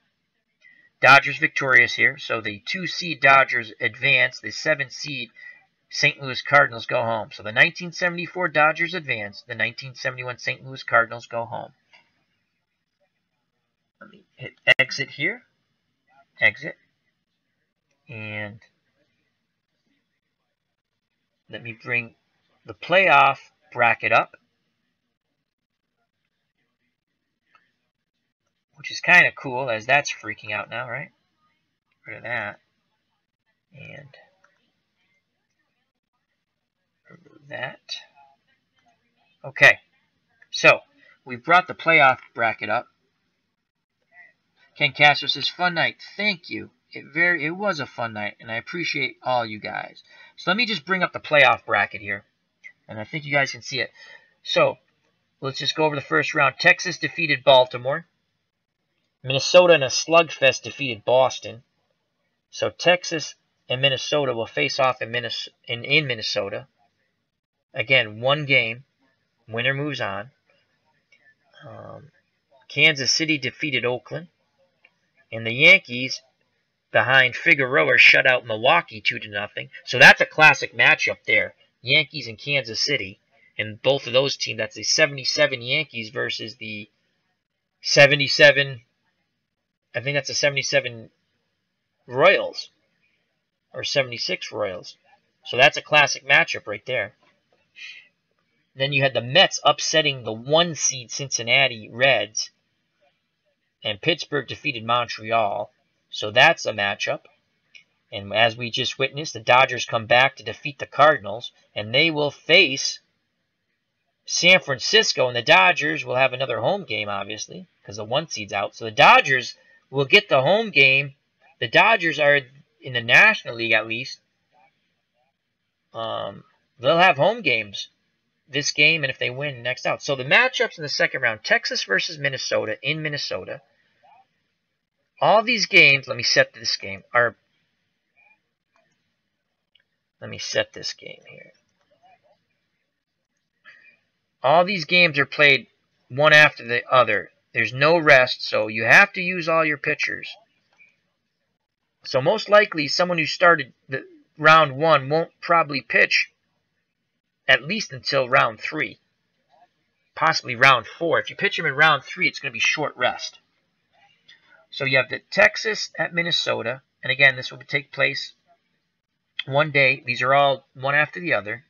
Dodgers victorious here, so the 2-seed Dodgers advance, the 7-seed St. Louis Cardinals go home. So the 1974 Dodgers advance, the 1971 St. Louis Cardinals go home. Let me hit exit here, exit, and let me bring the playoff bracket up, which is kind of cool as that's freaking out now, right? Get rid of that. And remove that. Okay. So, we've brought the playoff bracket up. Ken Castro says, fun night. Thank you. It was a fun night, and I appreciate all you guys. So let me just bring up the playoff bracket here, and I think you guys can see it. So, let's just go over the first round. Texas defeated Baltimore. Minnesota in a slugfest defeated Boston. So Texas and Minnesota will face off in Minnesota. Again, one game. Winner moves on. Kansas City defeated Oakland. And the Yankees, behind Figueroa, shut out Milwaukee 2-0. So that's a classic matchup there. Yankees and Kansas City. And both of those teams, that's the 77 Yankees versus the 77... I think that's the 77 Royals, or 76 Royals. So that's a classic matchup right there. Then you had the Mets upsetting the 1-seed Cincinnati Reds, and Pittsburgh defeated Montreal. So that's a matchup. And as we just witnessed, the Dodgers come back to defeat the Cardinals, and they will face San Francisco, and the Dodgers will have another home game, obviously, because the 1-seed's out. So the Dodgers will get the home game. The Dodgers are in the National League, at least. They'll have home games this game, and if they win, next out. So the matchups in the second round, Texas versus Minnesota in Minnesota. All these games, let me set this game here. All these games are played one after the other. There's no rest, so you have to use all your pitchers. So most likely, someone who started the round 1 won't probably pitch at least until round 3. Possibly round 4. If you pitch him in round 3, it's going to be short rest. So you have the Texas at Minnesota. And again, this will take place one day. These are all one after the other.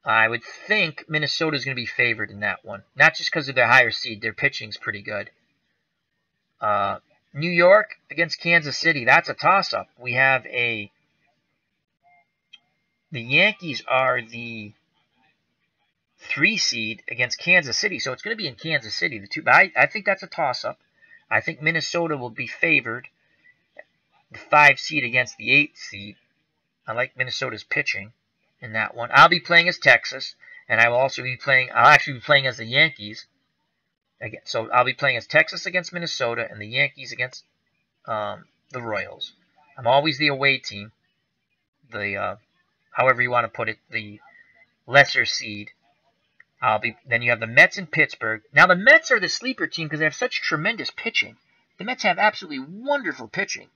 I would think Minnesota is going to be favored in that one. Not just because of their higher seed. Their pitching's pretty good. New York against Kansas City. That's a toss-up. We have the Yankees are the 3 seed against Kansas City. So it's going to be in Kansas City. But I think that's a toss-up. I think Minnesota will be favored. The 5 seed against the 8 seed. I like Minnesota's pitching in that one. I'll be playing as Texas, and I'll actually be playing as the Yankees. Again, so I'll be playing as Texas against Minnesota and the Yankees against the Royals. I'm always the away team. However you want to put it, the lesser seed. Then you have the Mets and Pittsburgh. Now the Mets are the sleeper team because they have such tremendous pitching. The Mets have absolutely wonderful pitching,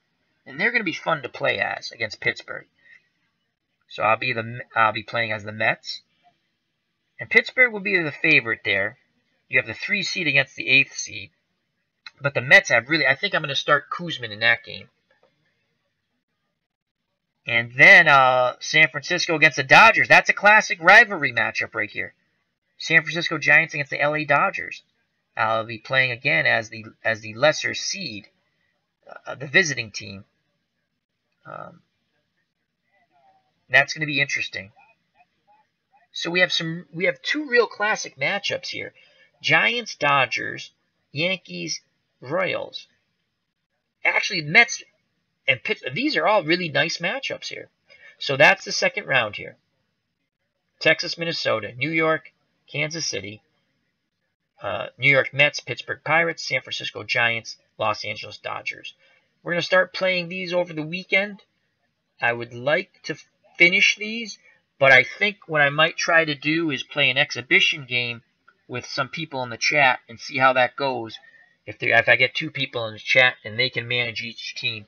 and they're going to be fun to play as against Pittsburgh. So I'll be playing as the Mets. And Pittsburgh will be the favorite there. You have the 3 seed against the 8th seed. But the Mets have I think I'm going to start Kuzman in that game. And then San Francisco against the Dodgers. That's a classic rivalry matchup right here. San Francisco Giants against the LA Dodgers. I'll be playing again as the lesser seed, the visiting team. That's going to be interesting. So we have two real classic matchups here. Giants, Dodgers, Yankees, Royals. Actually, Mets and Pittsburgh. These are all really nice matchups here. So that's the second round here. Texas, Minnesota, New York, Kansas City, New York Mets, Pittsburgh Pirates, San Francisco Giants, Los Angeles Dodgers. We're going to start playing these over the weekend. I would like to finish these, but I think what I might try to do is play an exhibition game with some people in the chat and see how that goes. If I get two people in the chat and they can manage each team,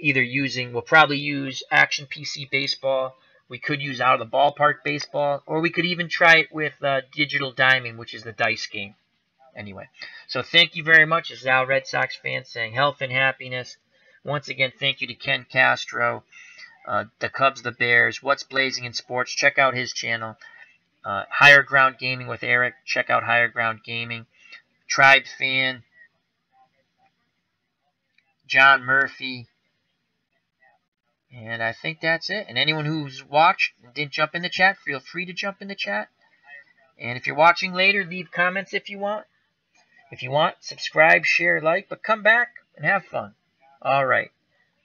we'll probably use Action PC Baseball. We could use Out of the Ballpark Baseball, or we could even try it with Digital Diamond, which is the dice game. Anyway, so thank you very much. This is Al, Red Sox fan, saying health and happiness. Once again, thank you to Ken Castro, the Cubs, the Bears, What's Blazing in Sports. Check out his channel. Higher Ground Gaming with Eric. Check out Higher Ground Gaming. Tribe Fan, John Murphy. And I think that's it. And anyone who's watched and didn't jump in the chat, feel free to jump in the chat. And if you're watching later, leave comments if you want. If you want, subscribe, share, like, but come back and have fun. All right.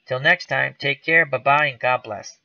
Till next time, take care, bye-bye, and God bless.